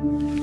you.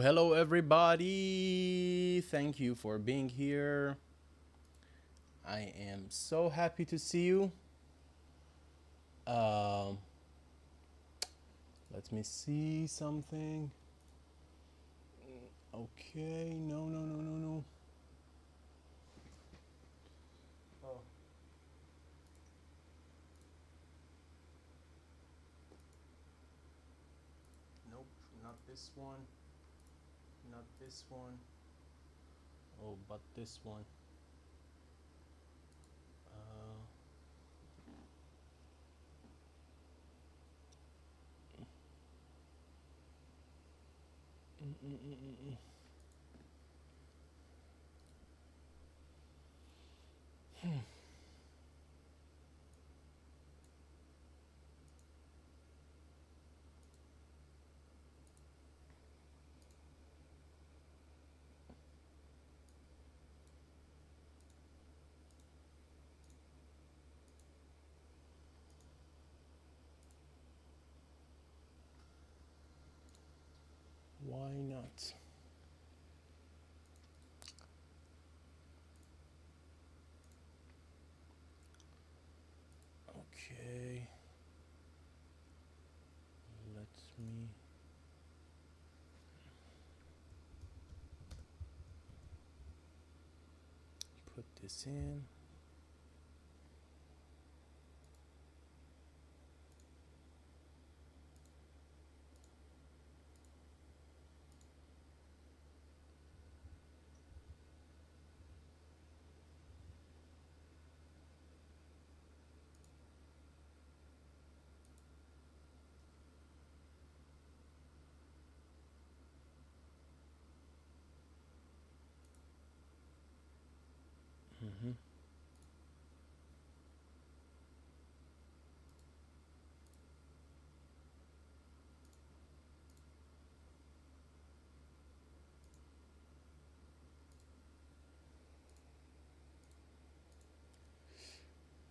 Hello everybody. Thank you for being here. I am so happy to see you. Let me see something. Okay, no. Oh. Nope, not this one. Not this one. Oh, but this one. Why not? Okay. Let me put this in.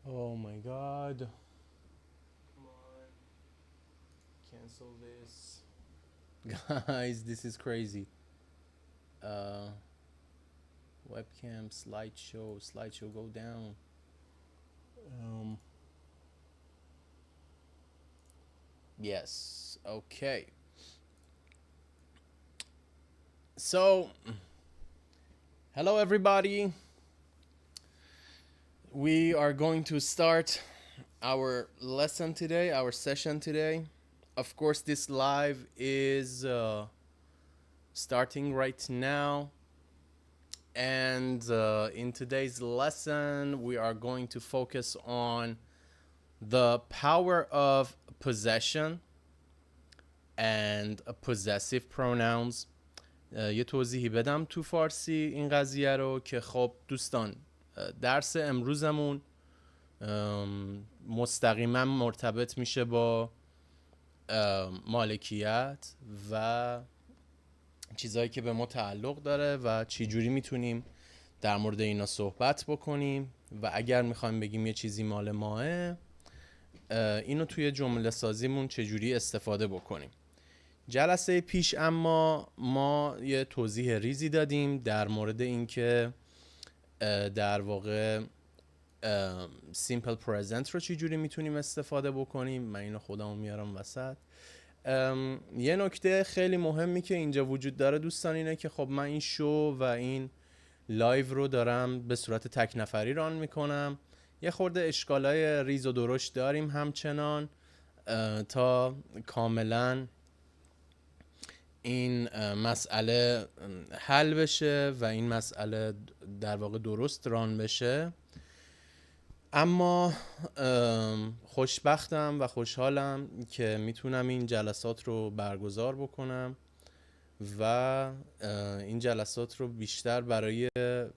Oh my god. Come on. Cancel this. Guys, this is crazy. Webcam, slideshow go down. Yes, okay. So, hello everybody. We are going to start our lesson today, our session today. Of course, this live is starting right now. And in today's lesson, we are going to focus on the power of possession and possessive pronouns. یه توضیحی بدم تو فارسی این قضیه رو که خب دوستان درس امروزمون مستقیما مرتبط میشه با مالکیت و چیزهایی که به ما تعلق داره و چی جوری میتونیم در مورد اینا صحبت بکنیم و اگر میخوایم بگیم یه چیزی مال ماه اینو توی جمله سازیمون چجوری استفاده بکنیم. جلسه پیش اما ما یه توضیح ریزی دادیم در مورد اینکه در واقع simple present رو چجوری میتونیم استفاده بکنیم. من اینو خودمو میارم وسط. یه نکته خیلی مهمی که اینجا وجود داره دوستان اینه که خب من این شو و این لایو رو دارم به صورت تک نفری ران میکنم. یه خورده اشکالای ریز و درشت داریم همچنان تا کاملا این مسئله حل بشه و این مسئله در واقع درست ران بشه. اما خوشبختم و خوشحالم که میتونم این جلسات رو برگزار بکنم و این جلسات رو بیشتر برای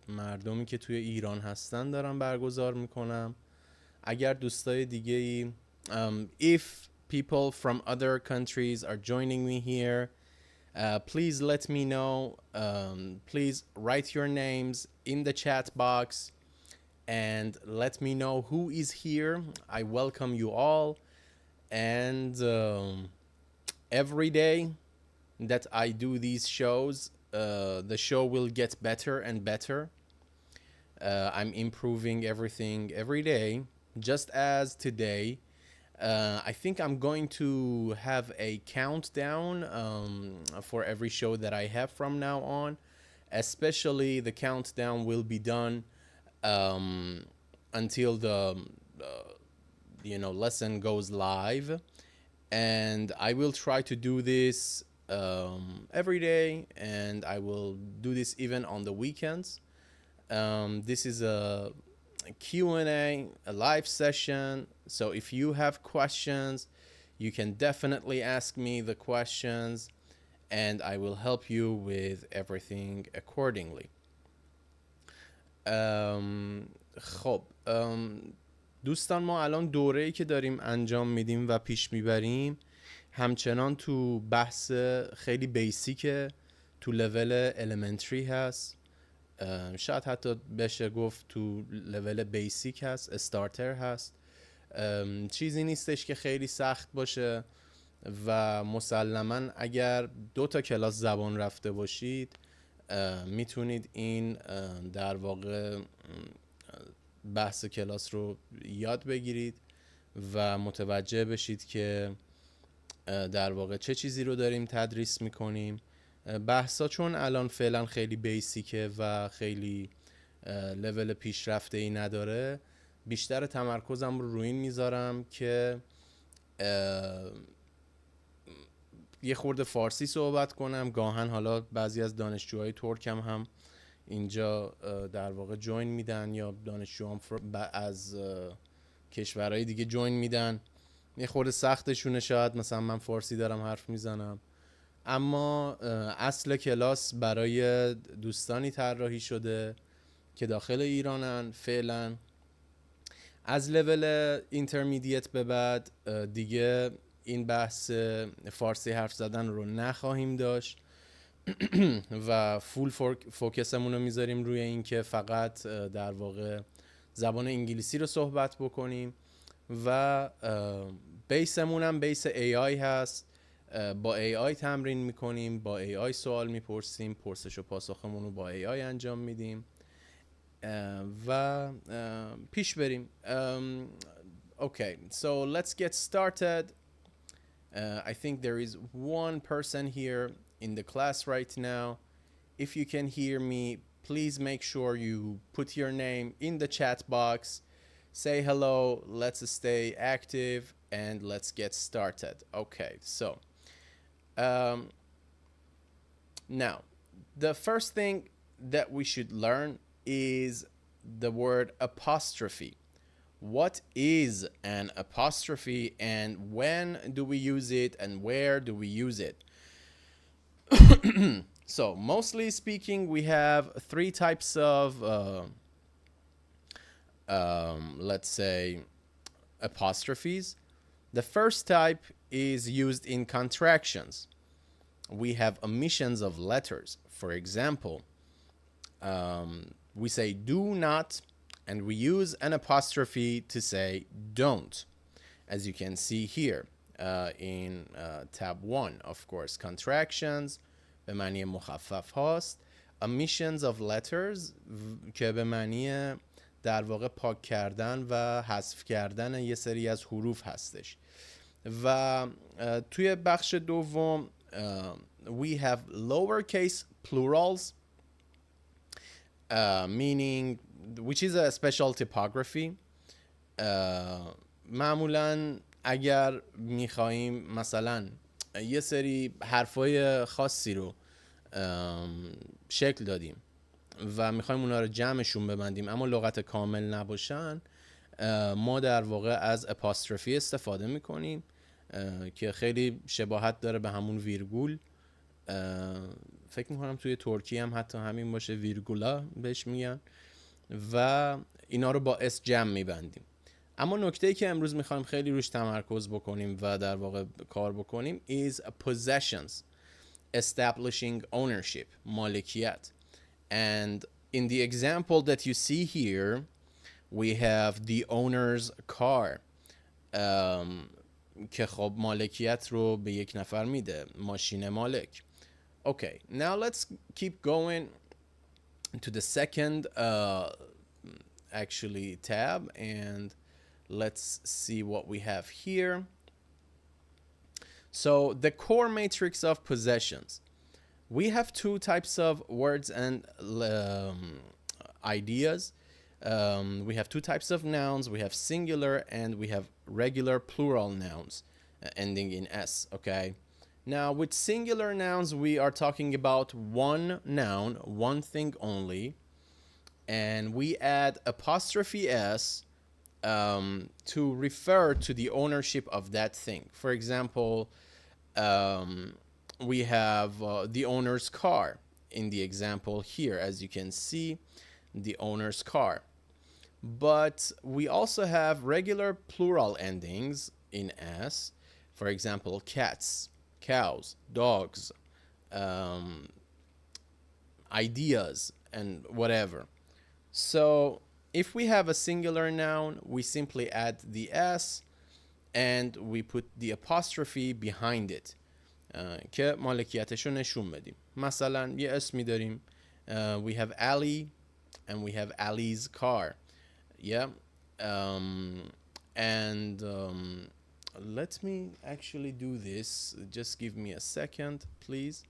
مردمی که توی ایران هستن دارم برگزار میکنم. اگر دوستای دیگه ای if people from other countries are joining me here, please let me know. Please write your names in the chat box and let me know who is here. I welcome you all, and every day that I do these shows, the show will get better and better. I'm improving everything every day, just as today. I think I'm going to have a countdown for every show that I have from now on. Especially the countdown will be done until the lesson goes live, and I will try to do this every day, and I will do this even on the weekends. This is a Q&A, a live session, so if you have questions, you can definitely ask me the questions, and I will help you with everything accordingly. خب دوستان، ما الان دوره‌ای که داریم انجام میدیم و پیش میبریم همچنان تو بحث خیلی بیسیکه، تو لول elementary هست، شاید حتی بشه گفت تو لول بیسیک هست، استارتر هست. چیزی نیستش که خیلی سخت باشه و مسلماً اگر 2 تا کلاس زبان رفته باشید میتونید این در واقع بحث کلاس رو یاد بگیرید و متوجه بشید که در واقع چه چیزی رو داریم تدریس میکنیم. بحثا چون الان فعلا خیلی بیسیکه و خیلی لول پیشرفته ای نداره، بیشتر تمرکزم رو روی این میذارم که یه خورده فارسی صحبت کنم. گاهن حالا بعضی از دانشجوهای ترکم هم اینجا در واقع جوین میدن یا دانشجوام از کشورهای دیگه جوین میدن. یه خورده سختشونه شاید، مثلا من فارسی دارم حرف میزنم، اما اصل کلاس برای دوستانی طراحی شده که داخل ایرانن. فعلا از لول اینترمدیت به بعد دیگه این بحث فارسی حرف زدن رو نخواهیم داشت و فول فوکسمون رو میذاریم روی این که فقط در واقع زبان انگلیسی رو صحبت بکنیم و بیسمون هم بیس AI هست. با AI تمرین میکنیم، با AI سوال میپرسیم، پرسش و پاسخمون رو با AI انجام میدیم و پیش بریم. Okay, so let's get started. I think there is one person here in the class right now. If you can hear me, please make sure you put your name in the chat box. Say hello, let's stay active, and let's get started. Okay, so now the first thing that we should learn is the word apostrophe. What is an apostrophe, and when do we use it, and where do we use it? So mostly speaking, we have 3 types of let's say apostrophes. The first type is used in contractions. We have omissions of letters. For example, we say do not, and we use an apostrophe to say don't, as you can see here in tab 1. Of course, contractions به معنی مخفف هاست. omissions of letters که به معنی در واقع پاک کردن و حذف کردن یه سری از حروف هستش. و توی بخش دوم we have lowercase plurals, meaning which is a special typography. معمولاً اگر میخواییم مثلا یه سری حرفای خاصی رو شکل دادیم و میخوایم اونا رو جمعشون ببندیم اما لغت کامل نباشن، ما در واقع از اپاستروفی استفاده میکنیم که خیلی شباهت داره به همون ویرگول. فکر میکنم توی ترکی هم حتی همین باشه، ویرگولا بهش میگن، و اینا رو با اس جمع میبندیم. اما نکته‌ای که امروز میخوایم خیلی روش تمرکز بکنیم و در واقع کار بکنیم is possessions, establishing ownership، مالکیت. And in the example that you see here we have the owner's car که خب مالکیت رو به یک نفر میده، ماشین مالک. Okay, now let's keep going to the second actually tab and let's see what we have here. So the core matrix of possessions. We have two types of words and ideas. We have two types of nouns. We have singular and we have regular plural nouns ending in S, okay? Now with singular nouns, we are talking about one noun, one thing only, and we add apostrophe S to refer to the ownership of that thing. For example, we have the owner's car in the example here, as you can see, the owner's car. But we also have regular plural endings in S. For example, cats, cows, dogs, ideas, and whatever. So if we have a singular noun, we simply add the S and we put the apostrophe behind it که مالکیتش رو نشون بدیم. مثلا یه اسمی داریم we have Ali and we have Ali's car. Yeah. And let me actually do this. Just give me a second, please.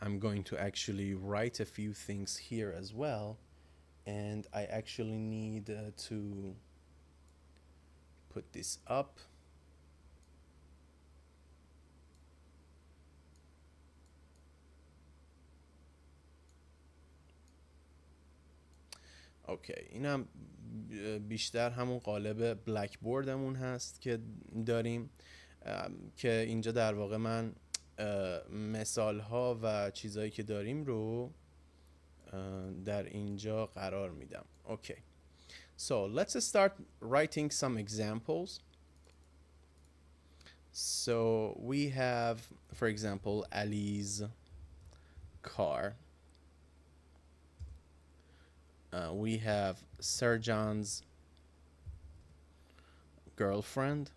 I'm going to actually write a few things here as well. And I actually need to put this up. اوکی، اینم بیشتر همون قالب بلک بوردمون هست که داریم که اینجا در واقع من مثال ها و چیزهایی که داریم رو در اینجا قرار میدم. اوکی. So let's start writing some examples. So we have, for example, Ali's car. We have Serjan's girlfriend.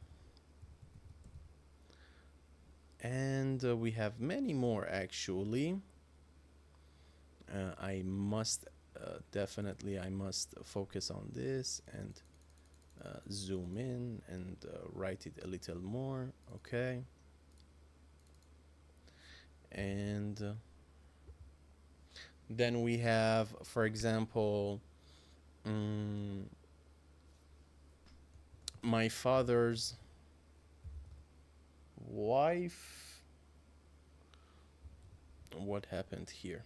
And we have many more actually. I must definitely I must focus on this and zoom in and write it a little more. Okay. And then we have, for example, my father's wife. What happened here?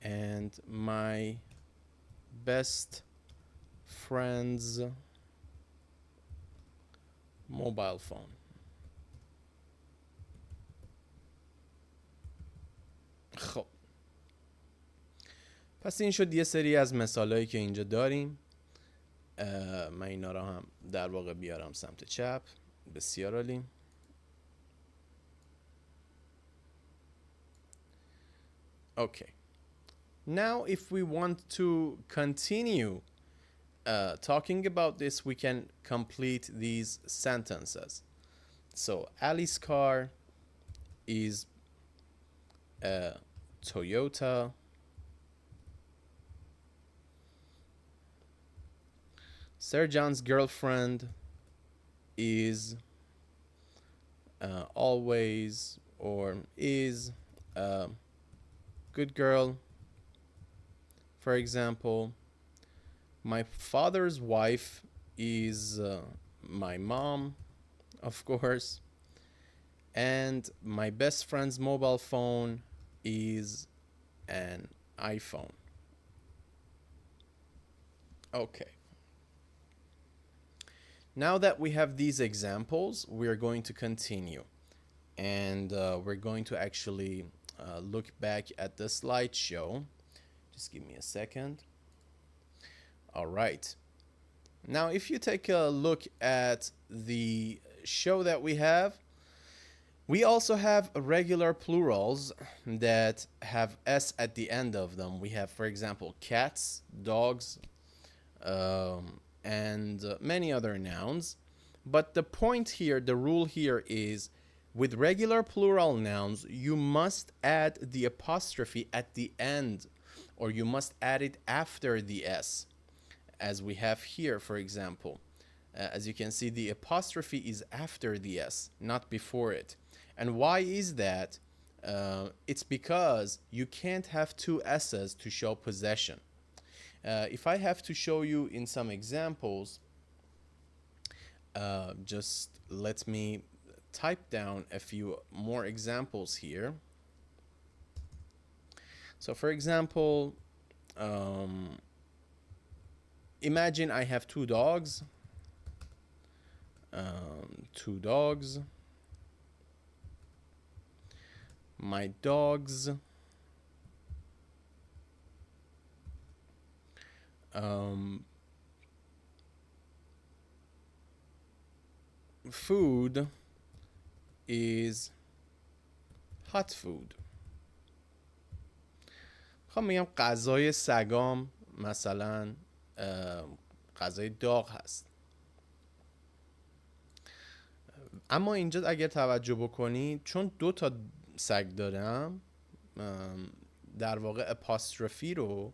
And my best friend's mobile phone. خب پس این شد یه سری از مثالایی که اینجا داریم. من اینا رو هم در واقع بیارم سمت چپ. بسیار عالی. Okay. Now if we want to continue talking about this, we can complete these sentences. So Ali's car is a Toyota. Serjan's girlfriend is always or is a good girl. For example, My father's wife is my mom, of course. And my best friend's mobile phone is an iPhone. Okay. Now that we have these examples, we're going to continue. And we're going to actually look back at the slideshow. Just give me a second. All right. Now, if you take a look at the show that we have, we also have regular plurals that have S at the end of them. We have, for example, cats, dogs, and many other nouns. But the point here, the rule here is, with regular plural nouns, you must add the apostrophe at the end, or you must add it after the S, as we have here, for example. As you can see, the apostrophe is after the S, not before it. And why is that? It's because you can't have two S's to show possession. If I have to show you in some examples, just let me type down a few more examples here. So for example, imagine I have two dogs. Two dogs. My dogs food is hot food. خواهم میگم غذای سگام مثلا غذای داغ هست. اما اینجا اگر توجه بکنید، چون دو تا سگ دارم، در واقع اپاستروفی رو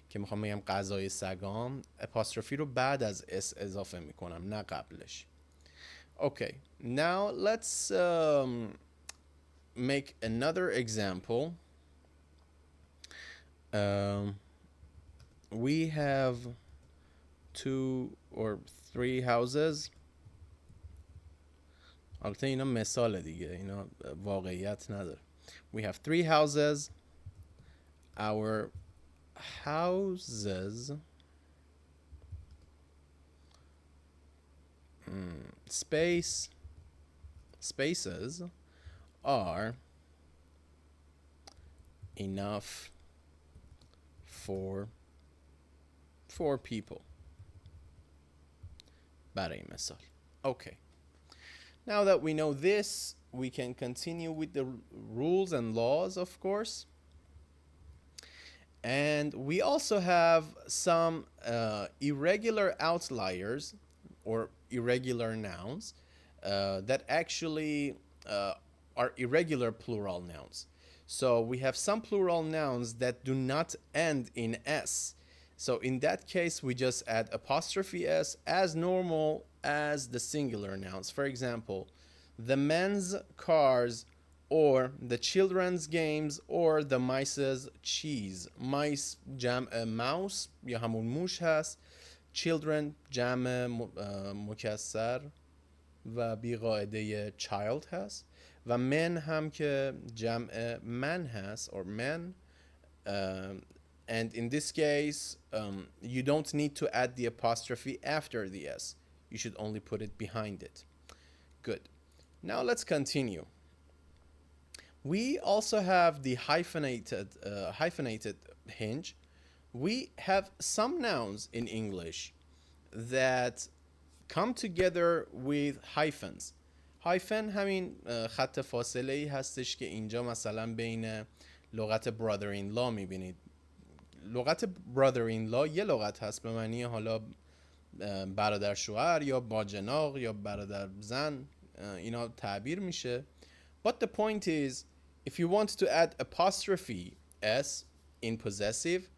که میخوام بگم غذای سگام، اپاستروفی رو بعد از اس اضافه میکنم، نه قبلش. Okay, now let's make another example. We have 2 or 3 houses. البته اینا مثال دیگه، اینا واقعیت نداره. We have 3 houses. Our houses spaces are enough for 4 people. برای مثال. Okay. Now that we know this, we can continue with the rules and laws, of course. And we also have some irregular outliers or irregular nouns that actually are irregular plural nouns. So we have some plural nouns that do not end in S. So in that case, we just add apostrophe S as normal as the singular nouns. For example, the men's cars, or the children's games, or the mice's cheese. Mice جمع mouse یا همون موش هست. Children جمع مکسر و بیقاعده child هست. و men هم که جمع man هست or men. And in this case, you don't need to add the apostrophe after the S. You should only put it behind it. Good. Now let's continue. We also have the hyphenated hinge. We have some nouns in English that come together with hyphens. hyphen همین خط فاصله ای هستش که اینجا مثلا بین لغت brother in law میبینید. لغت brother in law یه لغت هست به معنی حالا برادر شوهر یا باجناق یا برادر زن، اینا تعبیر میشه. But the point is, if you want to add apostrophe S in possessive,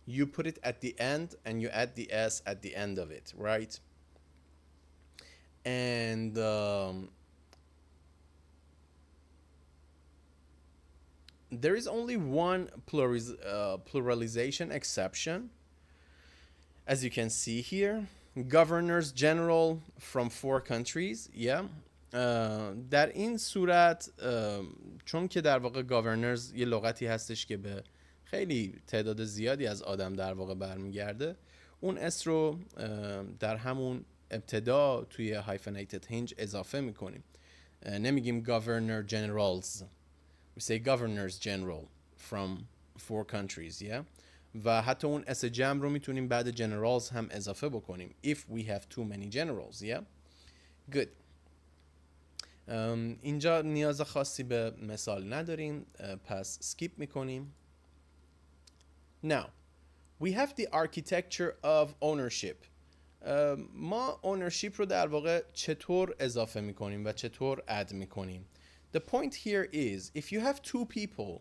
you put it at the end and you add the S at the end of it, right? And there is only one pluralization exception. As you can see here, governors general from 4 countries. Yeah. در این صورت چون که در واقع governors یه لغتی هستش که به خیلی تعداد زیادی از آدم در واقع برمیگرده، اون اس رو در همون ابتدا توی hyphenated hinge اضافه میکنیم. نمیگیم governor generals. We say governors general from 4 countries. Yeah. و حتی اون اس جمع رو میتونیم بعد generals هم اضافه بکنیم if we have too many generals. Yeah. Good. اینجا نیاز خاصی به مثال نداریم، پس سکیپ میکنیم. Now we have the architecture of ownership. ما ownership رو در واقع چطور اضافه میکنیم و چطور اد میکنیم. The point here is if you have 2 people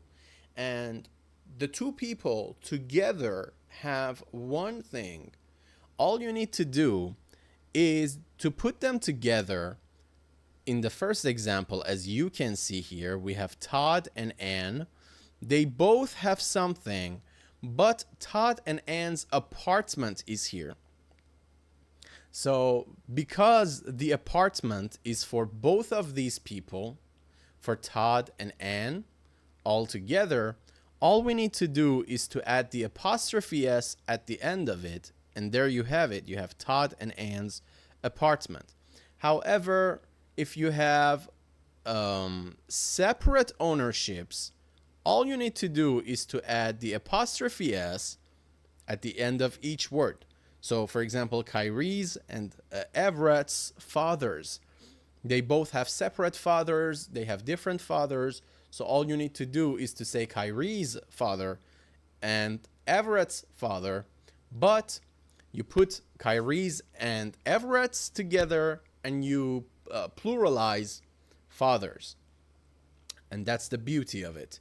and the 2 people together have one thing, all you need to do is to put them together. In the first example, as you can see here, we have Todd and Anne. They both have something, but Todd and Anne's apartment is here. So because the apartment is for both of these people, for Todd and Anne, all together, all we need to do is to add the apostrophe S at the end of it, and there you have it. You have Todd and Anne's apartment. However, if you have separate ownerships, all you need to do is to add the apostrophe S at the end of each word. So, for example, Kyrie's and Everett's fathers, they both have separate fathers, they have different fathers, so all you need to do is to say Kyrie's father and Everett's father, but you put Kyrie's and Everett's together and you pluralize fathers, and that's the beauty of it.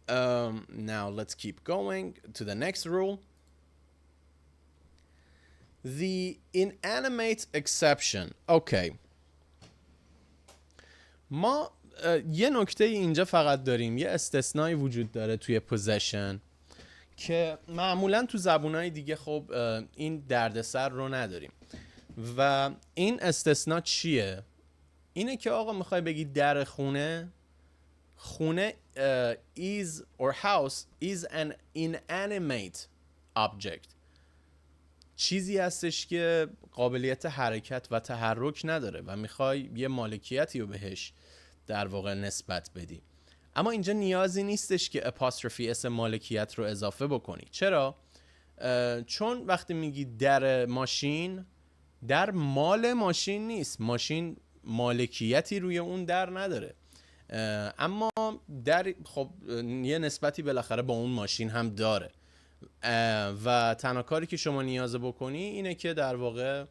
Now let's keep going to the next rule. The inanimate exception. Okay. ما یه نکته اینجا فقط داریم، یه استثنایی وجود داره توی possession که معمولا تو زبونهای دیگه خب این دردسر رو نداریم. و این استثنا چیه؟ اینه که آقا میخوای بگی در خونه is or house is an inanimate object. چیزی هستش که قابلیت حرکت و تحرک نداره و میخوای یه مالکیتی رو بهش در واقع نسبت بدی. اما اینجا نیازی نیستش که اپاستروفی اس مالکیت رو اضافه بکنی. چرا؟ چون وقتی میگی در ماشین، در مال ماشین نیست، ماشین مالکیتی روی اون در نداره، اما در خب یه نسبتی بالاخره با اون ماشین هم داره و تنها کاری که شما نیاز بکنی اینه که در واقع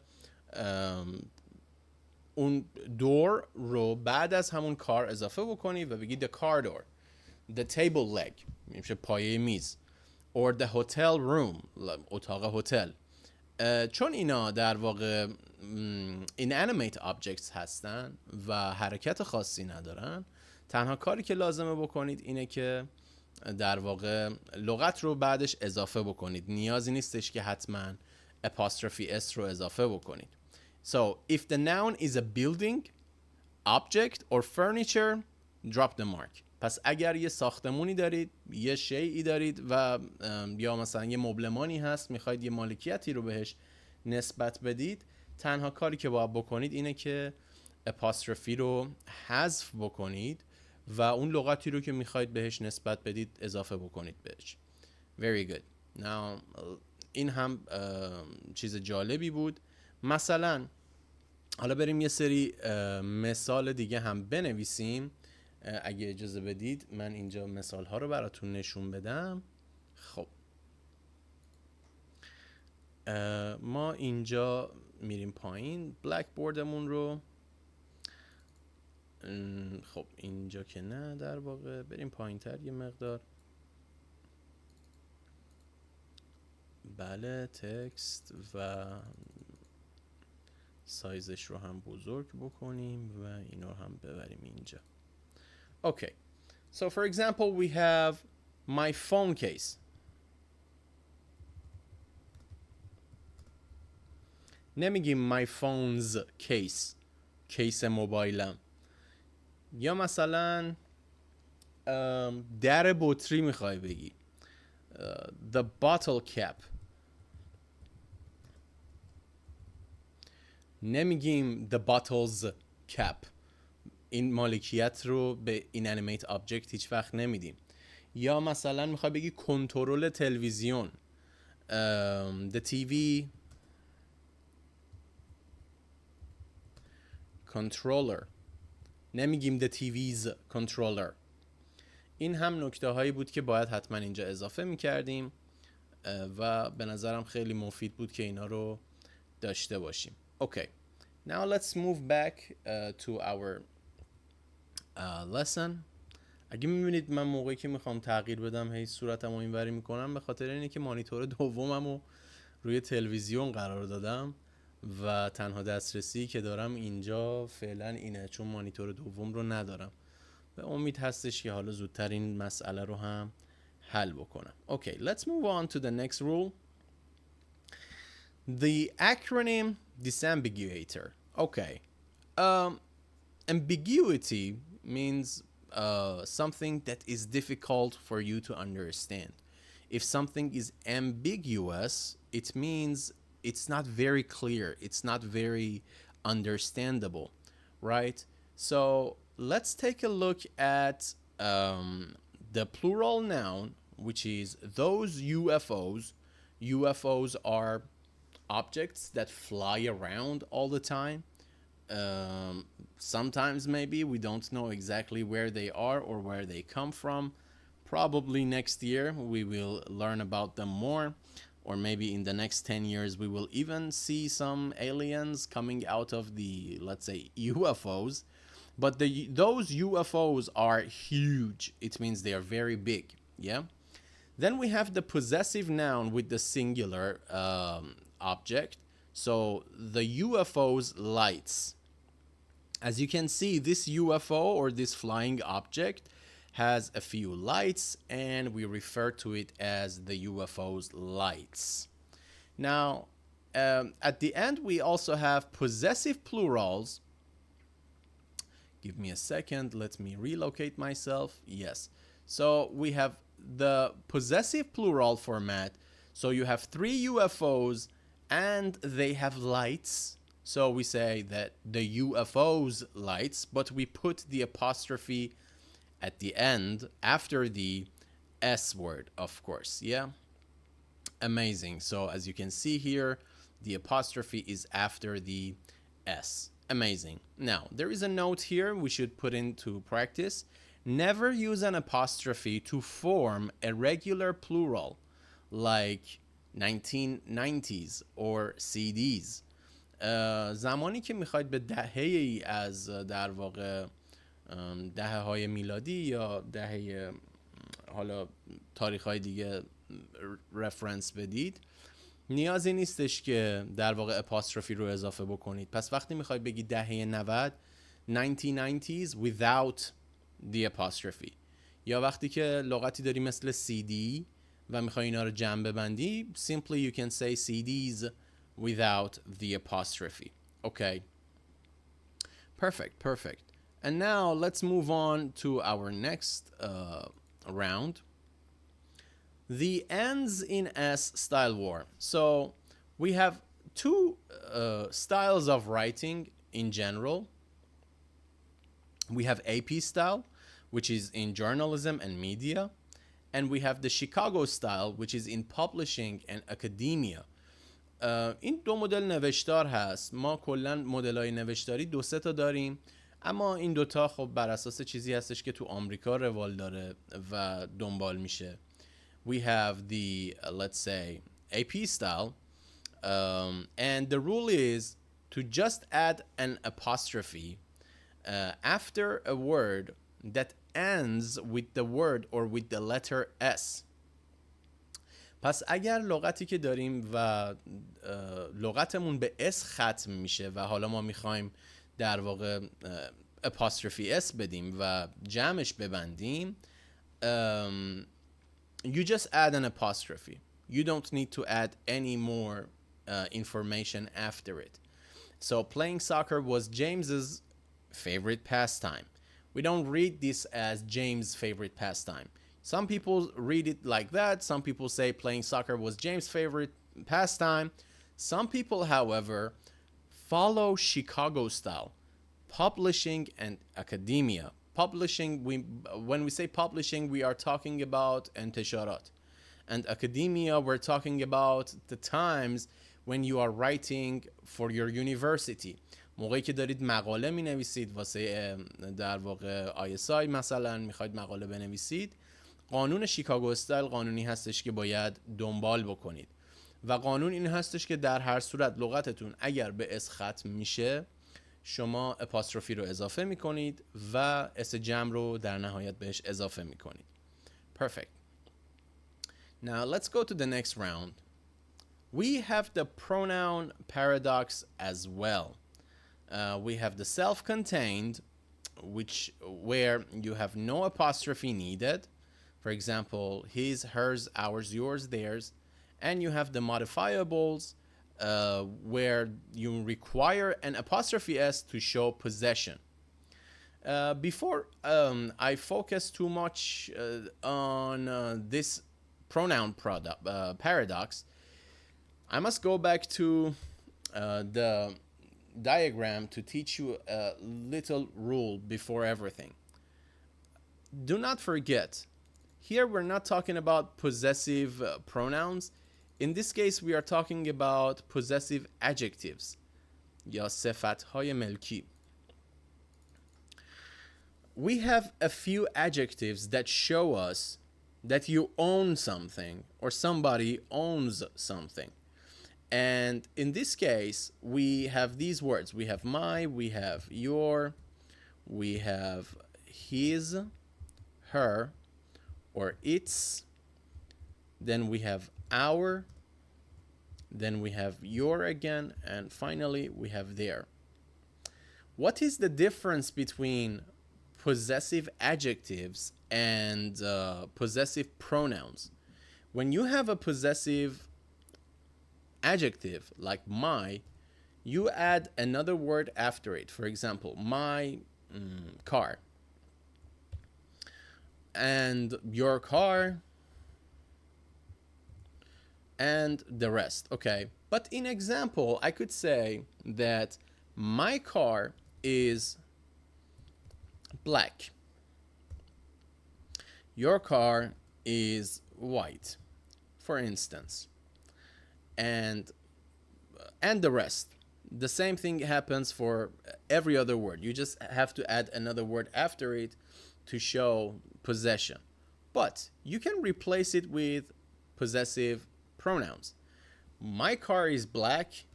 اون دور رو بعد از همون کار اضافه بکنی و بگی the car door, the table leg میشه پایه میز، or the hotel room اتاق هتل. چون اینا در واقع inanimate objects هستن و حرکت خاصی ندارن، تنها کاری که لازمه بکنید اینه که در واقع لغت رو بعدش اضافه بکنید. نیازی نیستش که حتما apostrophe s رو اضافه بکنید. So if the noun is a building, object or furniture, drop the mark. پس اگر یه ساختمونی دارید، یه شیئی دارید و یا مثلا یه مبلمانی هست میخواید یه مالکیتی رو بهش نسبت بدید، تنها کاری که باید بکنید اینه که apostrophe رو حذف بکنید و اون لغتی رو که میخواید بهش نسبت بدید اضافه بکنید بهش. Very good. Now این هم چیز جالبی بود. مثلا حالا بریم یه سری مثال دیگه هم بنویسیم. اگه اجازه بدید من اینجا مثال ها رو براتون نشون بدم. خب ما اینجا میریم پایین بلک بوردمون رو. خب اینجا که نه، در واقع بریم پایین تر یه مقدار. بله، تکست و سایزش رو هم بزرگ بکنیم و اینو هم ببریم اینجا. Okay, so for example we have my phone case. نمیگیم my phone's case، کیس موبایلم. یا مثلا در بطری میخوای بگی the bottle cap. نمیگیم the bottle's cap، این مالکیت رو به inanimate object هیچ وقت نمیدیم. یا مثلا میخوای بگی کنترل تلویزیون the TV controller، نمیگیم the TV's controller. این هم نکته هایی بود که باید حتما اینجا اضافه میکردیم و به نظرم خیلی مفید بود که اینا رو داشته باشیم. Okay, now let's move back to our lesson. اگه میبینید من موقعی که میخوام تغییر بدم هی صورتم رو اینوری میکنم، به خاطر اینه که مانیتور دومم رو روی تلویزیون قرار دادم و تنها دسترسی که دارم اینجا فعلا اینه، چون مانیتور دوم رو ندارم. به امید هستش که حالا زودتر این مسئله رو هم حل بکنم. Okay, let's move on to the next rule. The acronym disambiguator. Okay. Ambiguity means something that is difficult for you to understand. If something is ambiguous, it means it's not very clear, it's not very understandable, right? So let's take a look at the plural noun, which is those UFOs. UFOs are objects that fly around all the time. Sometimes maybe we don't know exactly where they are or where they come from. Probably next year we will learn about them more, or maybe in the next 10 years we will even see some aliens coming out of the, let's say, UFOs. But those UFOs are huge. It means they are very big. Yeah. Then we have the possessive noun with the singular object. So the UFO's lights. As you can see, this UFO or this flying object has a few lights, and we refer to it as the UFO's lights. Now, at the end, we also have possessive plurals. Give me a second. Let me relocate myself. Yes. So we have the possessive plural format. So you have 3 UFOs and they have lights. So we say that the UFO's lights, but we put the apostrophe at the end after the S word, of course. Yeah. Amazing. So as you can see here, the apostrophe is after the S. Amazing. Now, there is a note here we should put into practice. Never use an apostrophe to form a regular plural like 1990s or CDs. زمانی که میخواید به دهه ای از در واقع دهه های میلادی یا دهه حالا تاریخ های دیگه رفرنس بدید، نیازی نیستش که در واقع اپاستروفی رو اضافه بکنید. پس وقتی میخواید بگید دهه 90 1990s without the apostrophe، یا وقتی که لغتی داری مثل CD و میخوای اینا رو جمع ببندی، simply you can say CDs without the apostrophe. Okay. Perfect. And now let's move on to our next round. The ends in S style war. So we have 2 styles of writing in general. We have AP style, which is in journalism and media. And we have the Chicago style, which is in publishing and academia. این 2 مدل نوشتار هست. ما کلا مدل‌های نوشتاری 2-3 تا داریم، اما این 2 تا خب بر اساس چیزی هستش که تو آمریکا روال داره و دنبال میشه. We have the let's say AP style, and the rule is to just add an apostrophe after a word that ends with the word or with the letter S. پس اگر لغتی که داریم و لغتمون به S ختم میشه و حالا ما میخوایم در واقع apostrophe S بدیم و جمعش ببندیم، you just add an apostrophe. You don't need to add any more information after it. So playing soccer was James's favorite pastime. We don't read this as James' favorite pastime. Some people read it like that. Some people say playing soccer was James' favorite pastime. Some people, however, follow Chicago style, publishing and academia. Publishing, when we say publishing, we are talking about انتشارات. And academia, we're talking about the times when you are writing for your university. موقعی که دارید مقاله می نویسید واسه در واقع ISI مثلا میخواید مقاله بنویسید، قانون شیکاگو استایل قانونی هستش که باید دنبال بکنید و قانون این هستش که در هر صورت لغتتون اگر به اس ختم میشه شما اپاستروفی رو اضافه میکنید و اس جمع رو در نهایت بهش اضافه میکنید. Perfect. Now let's go to the next round. We have the pronoun paradox as well. We have the self-contained, where you have no apostrophe needed. For example, his, hers, ours, yours, theirs. And you have the modifiables, where you require an apostrophe s to show possession. Before I focus too much on this pronoun paradox, I must go back to the diagram to teach you a little rule before everything. Do not forget, here we're not talking about possessive pronouns. In this case, we are talking about possessive adjectives یا صفتهای ملکی. We have a few adjectives that show us that you own something or somebody owns something. And in this case, we have these words. We have my, we have your, we have his, her, or its. Then we have our. Then we have your again. And finally, we have their. What is the difference between possessive adjectives and possessive pronouns? When you have a possessive adjective like my, you add another word after it. For example, my car, and your car, and the rest. Okay, but in example, I could say that my car is black, your car is white, for instance, and the rest. The same thing happens for every other word. You just have to add another word after it to show possession. But you can replace it with possessive pronouns. My car is black,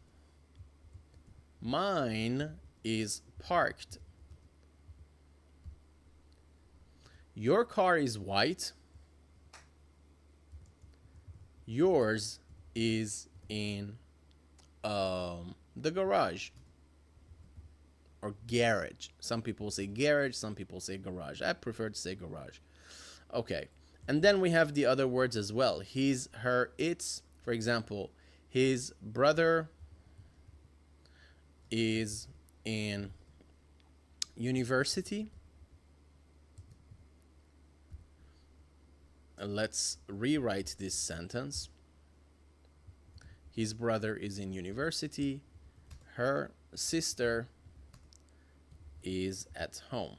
mine is parked. Your car is white, yours is in the garage or garage. Some people say garage, some people say garage. I prefer to say garage. Okay, and then we have the other words as well. His, her, its. For example, his brother is in university. Let's rewrite this sentence. His brother is in university. Her sister is at home.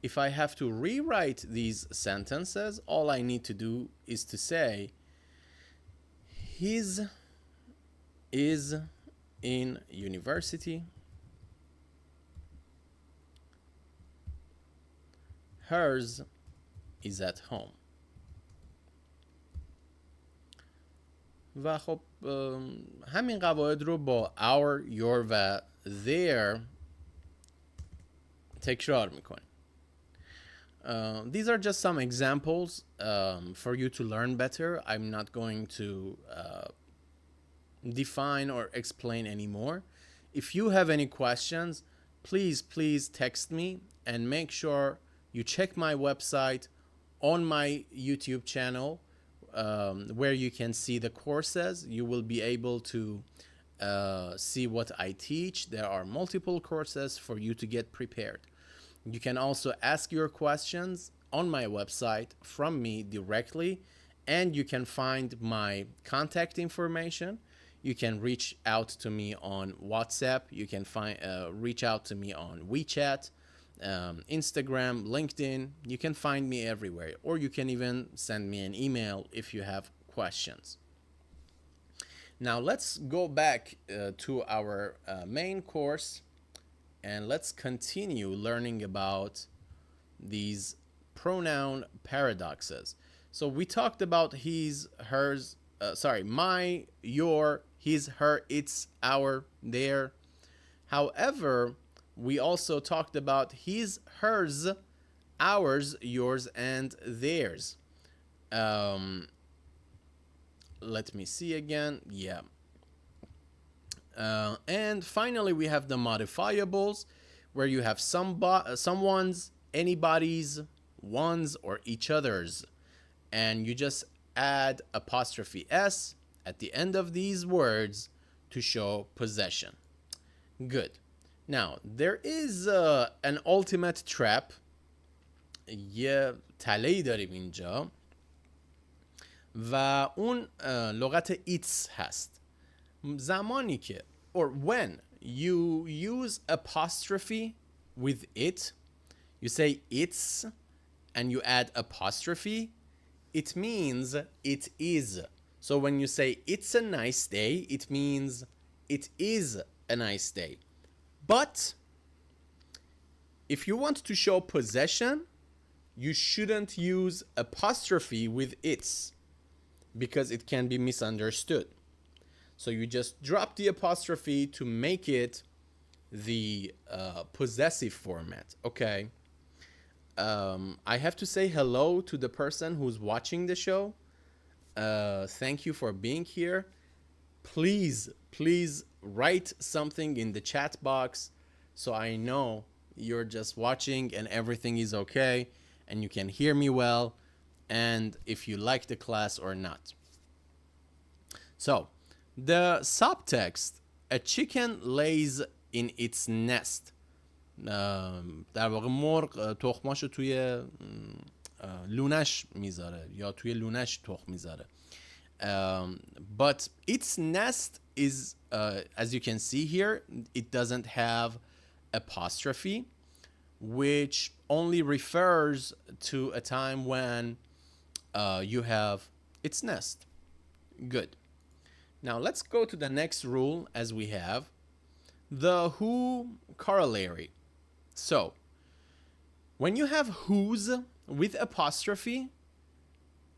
If I have to rewrite these sentences, all I need to do is to say his is in university. Hers is at home. و خب همین قواعد رو با our, your و their تکرار میکنیم. These are just some examples for you to learn better. I'm not going to define or explain anymore. If you have any questions, please text me, and make sure you check my website on my YouTube channel. where you can see the courses. You will be able to see what I teach. There are multiple courses for you to get prepared. You can also ask your questions on my website from me directly, and you can find my contact information. You can reach out to me on WhatsApp. You can reach out to me on WeChat, Instagram, LinkedIn. You can find me everywhere, or you can even send me an email if you have questions. Now let's go back to our main course, and let's continue learning about these pronoun paradoxes. So we talked about his, hers, my, your, his, her, its, our, their. However, we also talked about his, hers, ours, yours, and theirs. Let me see again. Yeah. And finally, we have the modifiables, where you have someone's, anybody's, one's, or each other's. And you just add apostrophe S at the end of these words to show possession. Good. Now, there is an ultimate trap. یه تله‌ای داریم اینجا و اون لغت it's هست. زمانی که or when you use apostrophe with it, you say it's and you add apostrophe, it means it is. So when you say it's a nice day, it means it is a nice day. But if you want to show possession, you shouldn't use apostrophe with it's, because it can be misunderstood. So you just drop the apostrophe to make it the possessive format. Okay. I have to say hello to the person who's watching the show. Thank you for being here. Please write something in the chat box so I know you're just watching and everything is okay and you can hear me well, and if you like the class or not. So, the subtext, a chicken lays in its nest. در واقع مرغ تخماشو توی لونش میذاره یا توی لونش تخم میذاره. But its nest is, as you can see here, it doesn't have apostrophe, which only refers to a time when you have its nest. Good. Now let's go to the next rule, as we have the who corollary. So when you have whose with apostrophe,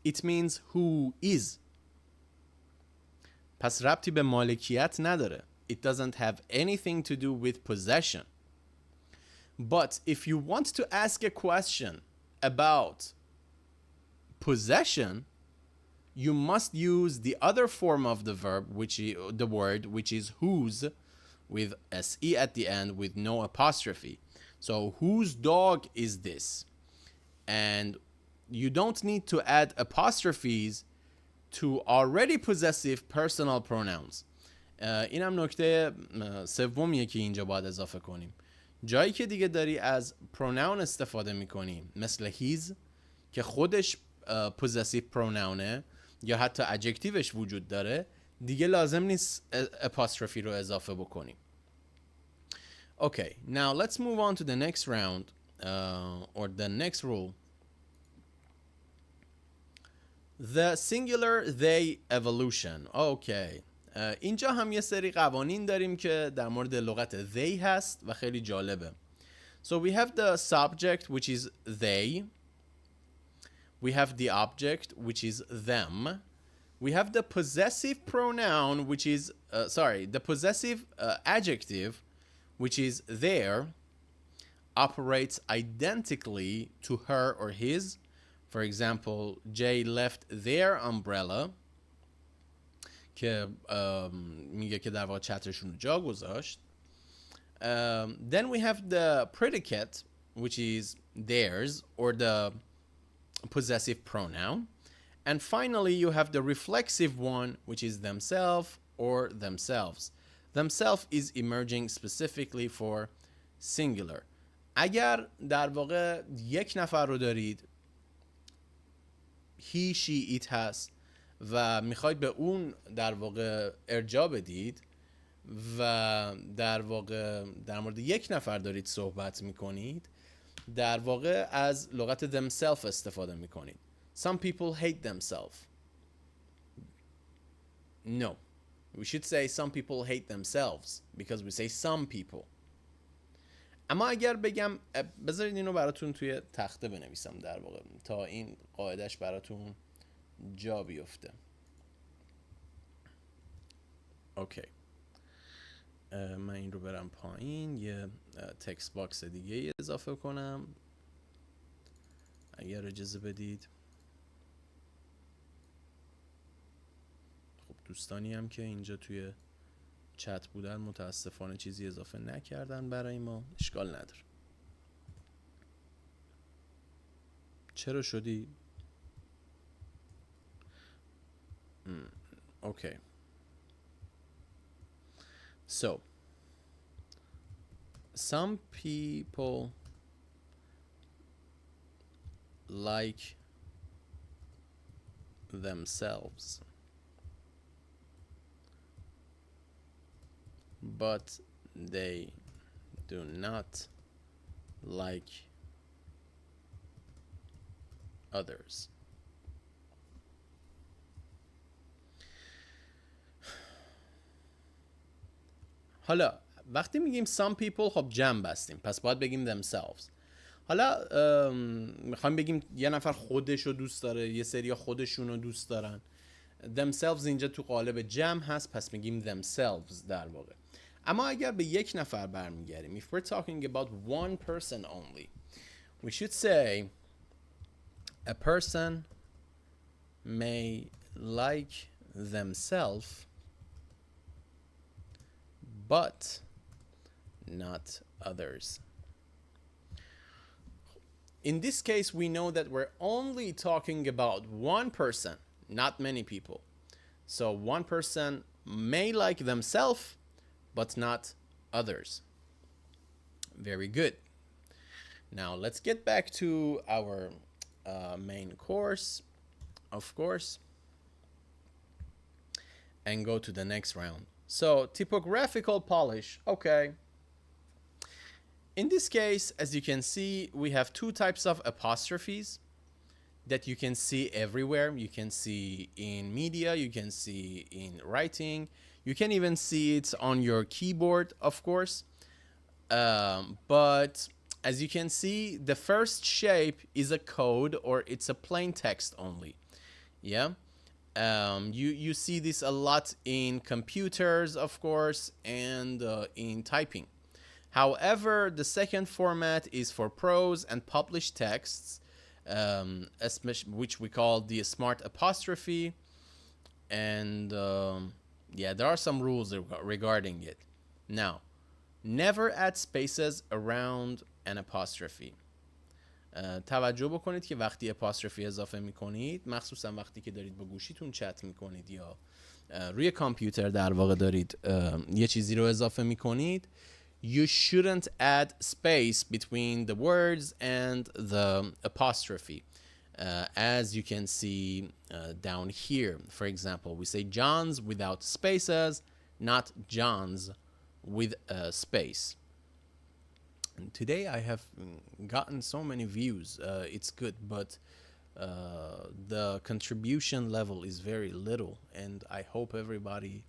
it means who is. پس ربطی به مالکیت نداره. It doesn't have anything to do with possession. But if you want to ask a question about possession, you must use the other form of the verb, which is the word, which is whose, with se at the end, with no apostrophe. So whose dog is this? And you don't need to add apostrophes to already possessive personal pronouns. این هم نکته سومیه که اینجا باید اضافه کنیم. جایی که دیگه داری از پروناون استفاده میکنیم، مثل his که خودش possessive پروناونه یا حتی adjectiveش وجود داره، دیگه لازم نیست apostrophe رو اضافه بکنیم. Okay, now let's move on to the next round, or the next rule. The singular they evolution. Okay. اینجا هم یه سری قوانین داریم که در مورد لغت they هست و خیلی جالبه. So we have the subject, which is they. We have the object, which is them. We have the possessive pronoun, which is, the possessive adjective, which is their, operates identically to her or his. For example, Jay left their umbrella, که میگه که در واقع چترشون رو جا گذاشت. Then we have the predicate, which is theirs, or the possessive pronoun. And finally, you have the reflexive one, which is themselves or themselves. Themselves is emerging specifically for singular. اگر در واقع یک نفر رو دارید he, she, it هست و میخواید به اون در واقع ارجاع بدید و در واقع در مورد یک نفر دارید صحبت میکنید، در واقع از لغت themselves استفاده میکنید. Some people hate themselves. No. We should say some people hate themselves because we say some people. اما اگر بگم بذارید اینو براتون توی تخته بنویسم در واقع تا این قاعدش براتون جا بیفته. اوکی. من این رو برم پایین، یه تکست باکس دیگه اضافه کنم اگر اجازه بدید. خب دوستانی هم که اینجا توی چت بودن متاسفانه چیزی اضافه نکردن برای ما، اشکال نداره. چرا شدی؟ Okay. So, some people like themselves, but they do not like others. حالا وقتی میگیم some people خب جمع بستیم، پس باید بگیم themselves. حالا میخوایم بگیم یه نفر خودش رو دوست داره، یه سری خودشون رو دوست دارن. themselves اینجا تو قالب جمع هست، پس میگیم themselves در واقع. اما اگر به یک نفر برمیگردیم، if we're talking about one person only, we should say a person may like themselves but not others. In this case, we know that we're only talking about one person, not many people. So one person may like themselves, but not others. Very good. Now let's get back to our main course, of course, and go to the next round. So typographical polish, okay. In this case, as you can see, we have two types of apostrophes that you can see everywhere. You can see in media, you can see in writing, you can even see it on your keyboard, of course. But as you can see, the first shape is a code or it's a plain text only. Yeah. You see this a lot in computers, of course, and in typing. However, the second format is for prose and published texts, which we call the smart apostrophe. And yeah, there are some rules regarding it. Now, never add spaces around an apostrophe. توجه بکنید که وقتی اپاستروفی اضافه میکنید، مخصوصا وقتی که دارید با گوشیتون چت میکنید یا روی کامپیوتر در واقع دارید یه چیزی رو اضافه میکنید، you shouldn't add space between the words and the apostrophe. As you can see down here, for example, we say John's without spaces, not John's with a space. And today I have gotten so many views. It's good, but the contribution level is very little, and I hope everybody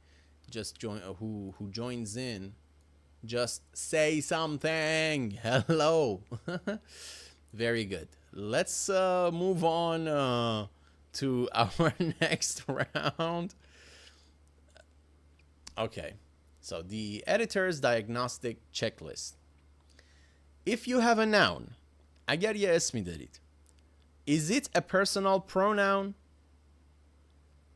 just who joins in just say something. Hello. Very good. Let's move on to our next round. Okay, so the editor's diagnostic checklist. If you have a noun, اگر یه اسمی دارید, is it a personal pronoun?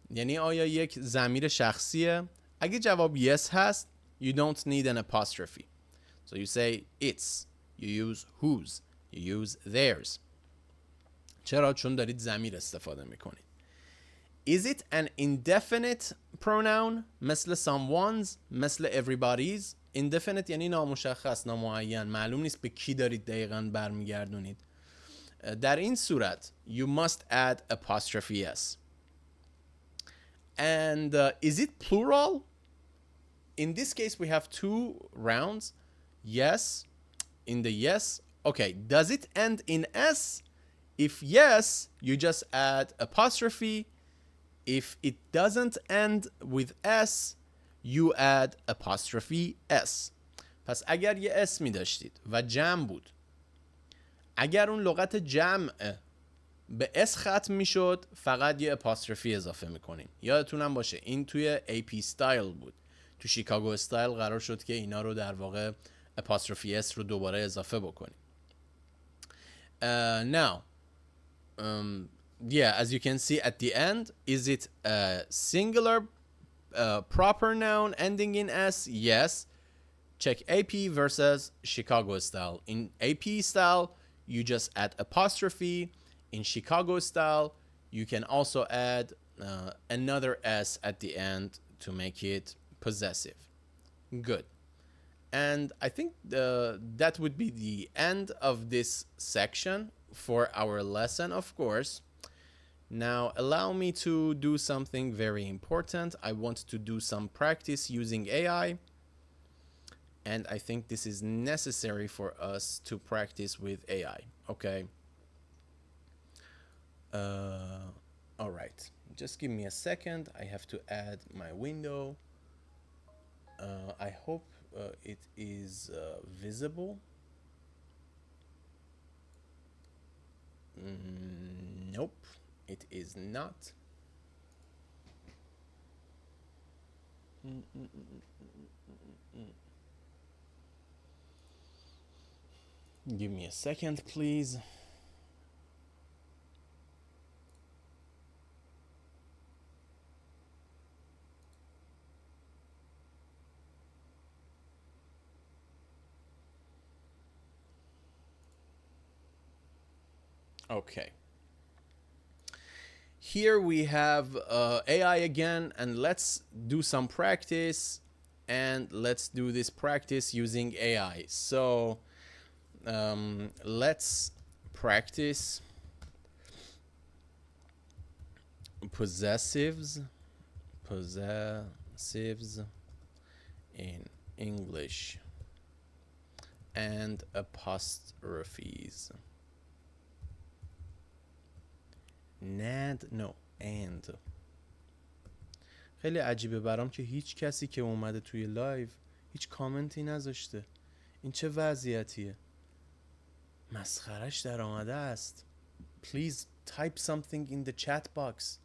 یعنی آیا یک ضمیر شخصیه؟ اگه جواب yes هست, you don't need an apostrophe. So you say its, you use whose, you use theirs. چرا؟ چون دارید ضمیر استفاده میکنید. Is it an indefinite pronoun مثل someone's مثل everybody's؟ indefinite یعنی نامشخص، نامعین، معلوم نیست به کی دارید دقیقاً برمیگردونید. در این صورت you must add apostrophe s. And is it plural? In this case we have two rounds. Yes. In the yes, okay, does it end in s? If yes, you just add apostrophe. If it doesn't end with s, you add apostrophe s. پس اگر یه اسمی داشتید و جمع بود، اگر اون لغت جمع به اس ختم میشد، فقط یه اپاستروفی اضافه میکنیم. یادتونم باشه این توی AP style بود. تو شیکاگو استایل قرار شد که اینا رو در واقع اپاستروفی اس رو دوباره اضافه بکنیم. Now yeah, as you can see at the end, is it a singular proper noun ending in s? Yes. Check AP versus Chicago style. In AP style, you just add apostrophe. In Chicago style, you can also add another s at the end to make it possessive. Good. And I think that would be the end of this section for our lesson, of course. Now, allow me to do something very important. I want to do some practice using AI. And I think this is necessary for us to practice with AI. Okay. All right. Just give me a second. I have to add my window. I hope it is visible. Nope, it is not. Give me a second, please. Okay. Here we have AI again, and let's do some practice, and let's do this practice using AI. So let's practice possessives in English and apostrophes. and. خیلی عجیبه برام که هیچ کسی که اومده توی لایو هیچ کامنتی نذاشته. این چه وضعیتیه؟ مسخرش در آمده است. Please type something in the chat box.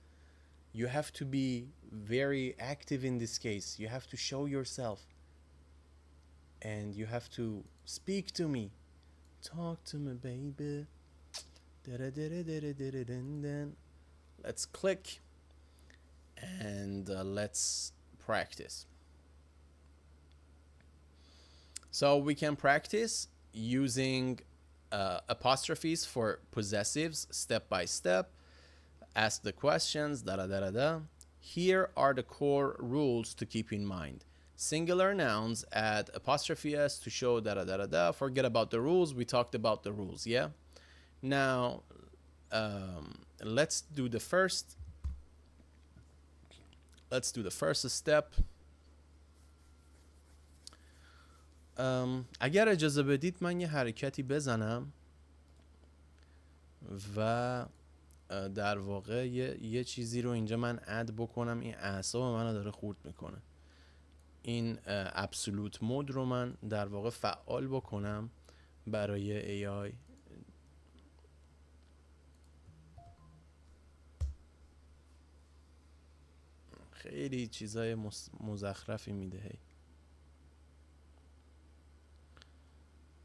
You have to be very active in this case. You have to show yourself. And you have to speak to me. Talk to me, baby. Let's click and let's practice. So we can practice using apostrophes for possessives step by step. Ask the questions, Here are the core rules to keep in mind. Singular nouns add apostrophe s to show Forget about the rules. We talked about the rules, yeah? Now, let's do the first step. اگر اجازه بدید من یه حرکتی بزنم و در واقع یه چیزی رو اینجا من اد بکنم. این اعصاب منو داره خورد میکنه. این ابسولوت مود رو من در واقع فعال بکنم برای AI. خیلی چیزای مزخرفی میده هی.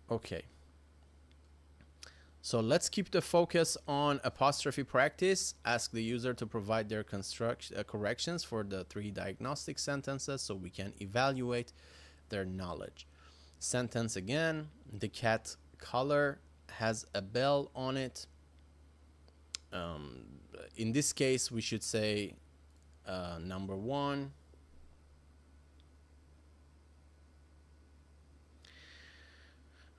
Okay. So let's keep the focus on apostrophe practice. Ask the user to provide their corrections for the 3 diagnostic sentences so we can evaluate their knowledge. Sentence again. The cat collar has a bell on it. In this case, we should say Number 1.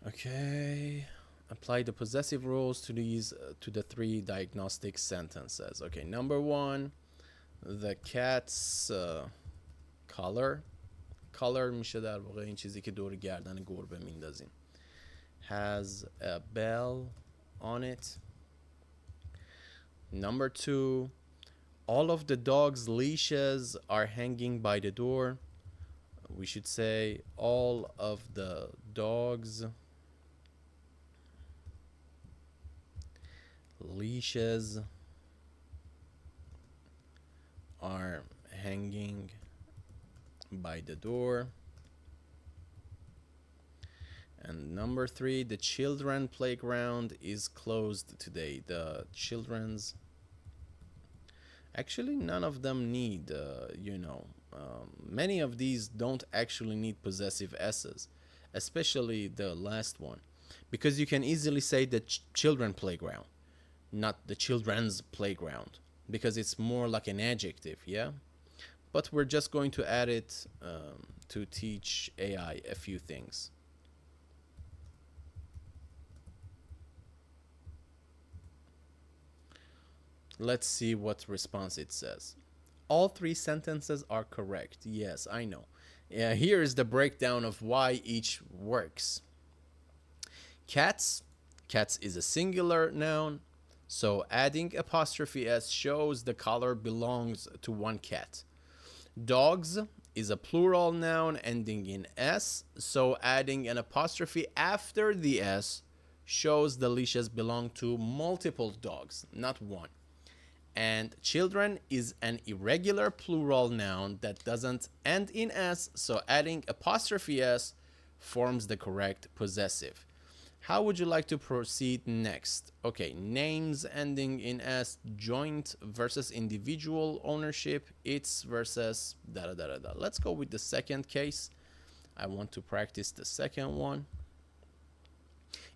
Okay. Apply the possessive rules to these to the 3 diagnostic sentences. Okay, number 1, the cat's color میشه در واقع این چیزی که دور گردن گربه میندازیم. Has a bell on it. Number 2, all of the dog's leashes are hanging by the door. We should say all of the dog's leashes are hanging by the door. And number 3, the children playground is closed today. The children's, actually none of them need many of these don't actually need possessive s's, especially the last one, because you can easily say the children playground, not the children's playground, because it's more like an adjective, yeah? But we're just going to add it to teach AI a few things. Let's see what response it says. All 3 sentences are correct. Yes, I know. Here is the breakdown of why each works. Cats is a singular noun, so adding apostrophe s shows the color belongs to one cat. Dogs is a plural noun ending in s, so adding an apostrophe after the s shows the leashes belong to multiple dogs, not one. And children is an irregular plural noun that doesn't end in s, so adding apostrophe s forms the correct possessive. How would you like to proceed next? Okay, names ending in s, joint versus individual ownership, its versus da da da da. Let's go with the second case. I want to practice the second one.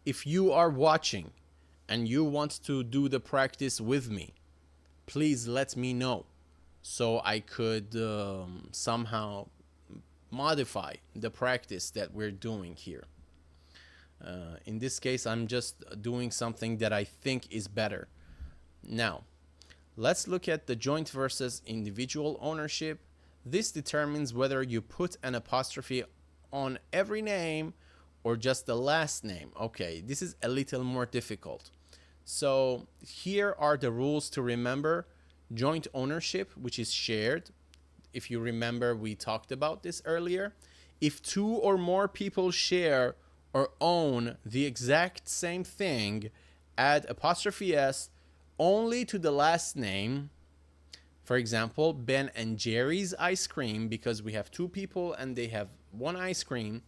If you are watching and you want to do the practice with me, please let me know so I could somehow modify the practice that we're doing here. In this case, I'm just doing something that I think is better. Now, let's look at the joint versus individual ownership. This determines whether you put an apostrophe on every name or just the last name. Okay, this is a little more difficult. So here are the rules to remember. Joint ownership, which is shared. If you remember, we talked about this earlier. If 2 or more people share or own the exact same thing, add apostrophe s only to the last name. For example, Ben and Jerry's ice cream, because we have 2 people and they have 1 ice cream.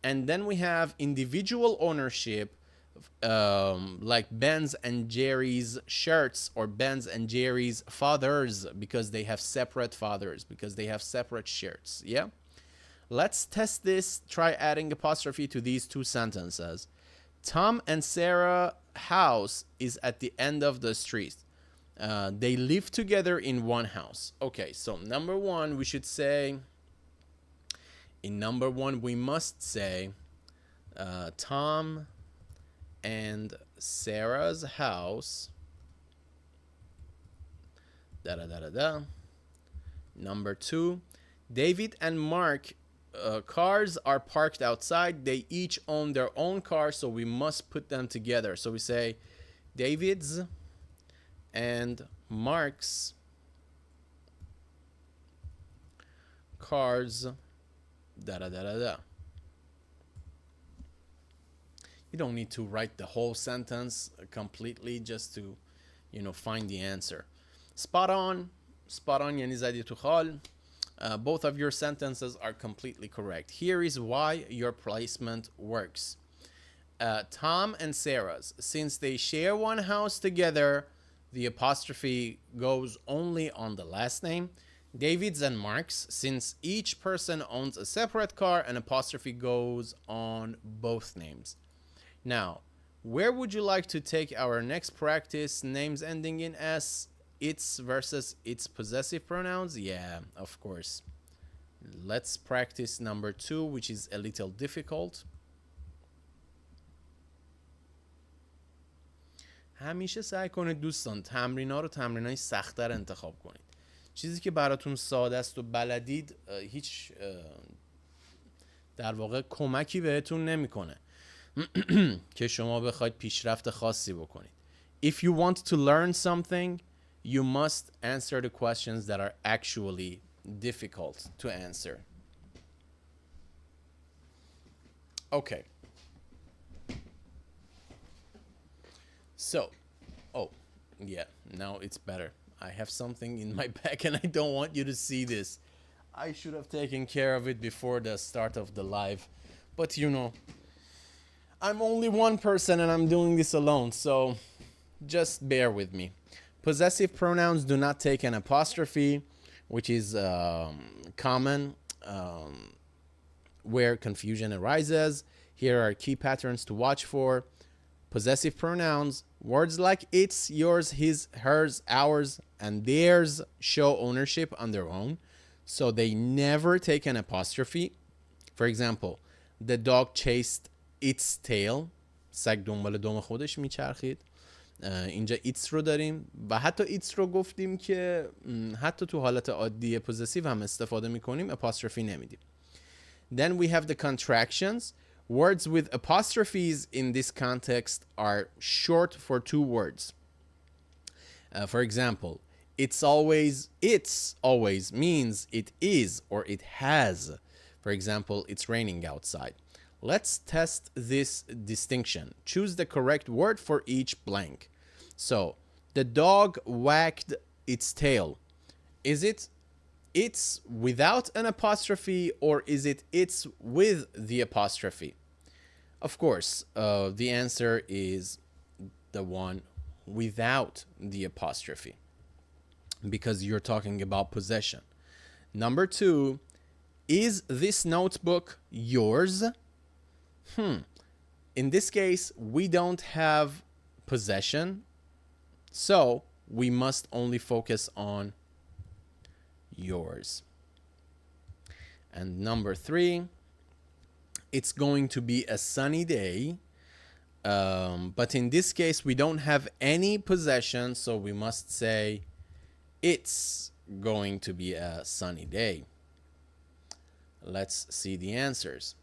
And then we have individual ownership, like Ben's and Jerry's shirts, or Ben's and Jerry's fathers, because they have separate fathers, because they have separate shirts. Yeah, let's test this. Try adding apostrophe to these 2 sentences. Tom and Sarah's house is at the end of the street. They live together in one house. Okay, so number 1, we should say, in number 1 we must say Tom and Sarah's house, da da da da da. Number 2, David and Mark cars are parked outside. They each own their own car, so we must put them together. So we say David's and Mark's cars, da da da da da. You don't need to write the whole sentence completely just to, find the answer. Spot on یعنی زدی تو خال. Both of your sentences are completely correct. Here is why your placement works. Tom and Sarah's, since they share one house together, the apostrophe goes only on the last name. David's and Mark's, since each person owns a separate car, an apostrophe goes on both names. Now, where would you like to take our next practice? Names ending in S. its versus its possessive pronouns? Yeah, of course. Let's practice number 2, which is a little difficult. همیشه سعی کنید دوستان تمرین‌ها رو تمرینای سخت‌تر انتخاب کنید. چیزی که براتون ساده است و بلدید هیچ در واقع کمکی بهتون نمیکنه که شما بخواید پیشرفت خاصی بکنید. If you want to learn something, you must answer the questions that are actually difficult to answer. Okay. So, oh, yeah, now it's better. I have something in my back and I don't want you to see this. I should have taken care of it before the start of the live. But you know, I'm only one person and I'm doing this alone, so just bear with me. Possessive pronouns do not take an apostrophe, which is common where confusion arises. Here are key patterns to watch for. Possessive pronouns, words like its, yours, his, hers, ours, and theirs show ownership on their own, so they never take an apostrophe. For example, the dog chased its tail. سگ دنبال دم خودش میچرخید. اینجا its رو داریم و حتی its رو گفتیم که حتی تو حالت عادی possessive هم استفاده میکنیم apostrophe نمیدیم. Then we have the contractions. Words with apostrophes in this context are short for two words. For example, it's always means it is or it has. For example, it's raining outside. Let's test this distinction. Choose the correct word for each blank. So, the dog wagged its tail. Is it it's without an apostrophe or is it it's with the apostrophe? Of course, the answer is the one without the apostrophe because you're talking about possession. Number 2, is this notebook yours? In this case, we don't have possession, so we must only focus on yours. And number 3, it's going to be a sunny day, but in this case we don't have any possession, so we must say it's going to be a sunny day. Let's see the answers.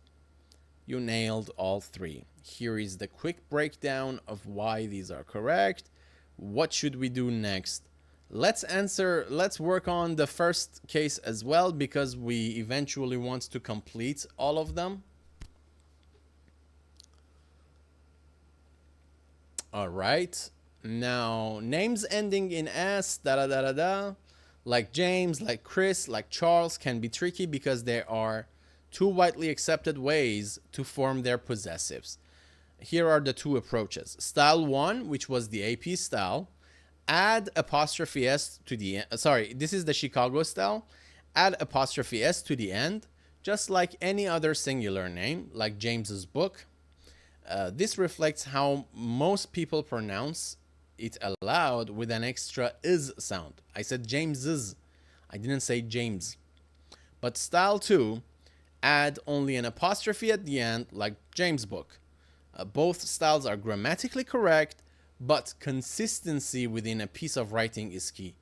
You nailed all 3. Here is the quick breakdown of why these are correct. What should we do next? Let's work on the first case as well because we eventually want to complete all of them. All right. Now, names ending in S, like James, like Chris, like Charles can be tricky because there are 2 widely accepted ways to form their possessives. Here are the 2 approaches. Style 1, which was the AP style, add apostrophe S to the end. This is the Chicago style. Add apostrophe S to the end, just like any other singular name, like James's book. This reflects how most people pronounce it aloud with an extra is sound. I said James's. I didn't say James. But style 2, add only an apostrophe at the end, like James' book. Both styles are grammatically correct, but consistency within a piece of writing is key.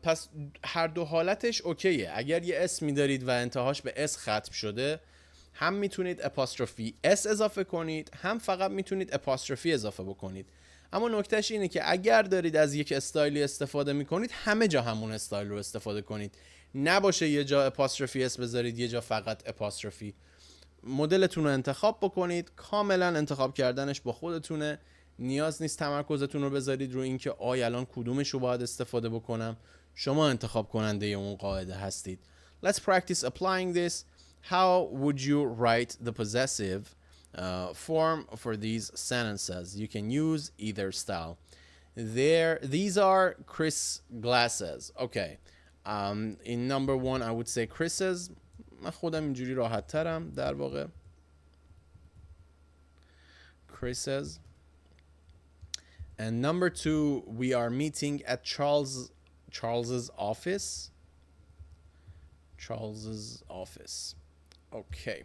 پس هر دو حالتش اوکیه. اگر یه اسمی دارید و انتهاش به اس ختم شده، هم میتونید اپاستروفی اس اضافه کنید، هم فقط میتونید اپاستروفی اضافه بکنید. اما نکتهش اینه که اگر دارید از یک استایلی استفاده میکنید، همه جا همون استایل رو استفاده کنید. نباشه یه جا اپاستروفی اس بذارید، یه جا فقط اپاستروفی. مدلتون رو انتخاب بکنید. کاملا انتخاب کردنش با خودتونه. نیاز نیست تمرکزتون رو بذارید رو اینکه الان کدومش رو باید استفاده بکنم. شما انتخاب کننده اون قاعده هستید. Let's practice applying this. How would you write the possessive form for these sentences? You can use either style. These are Chris' glasses. Okay. In number 1, I would say Chris's. من خودم اینجوری راحت ترم در واقع. Chris's. And number 2, we are meeting at Charles's office. Charles's office. Okay.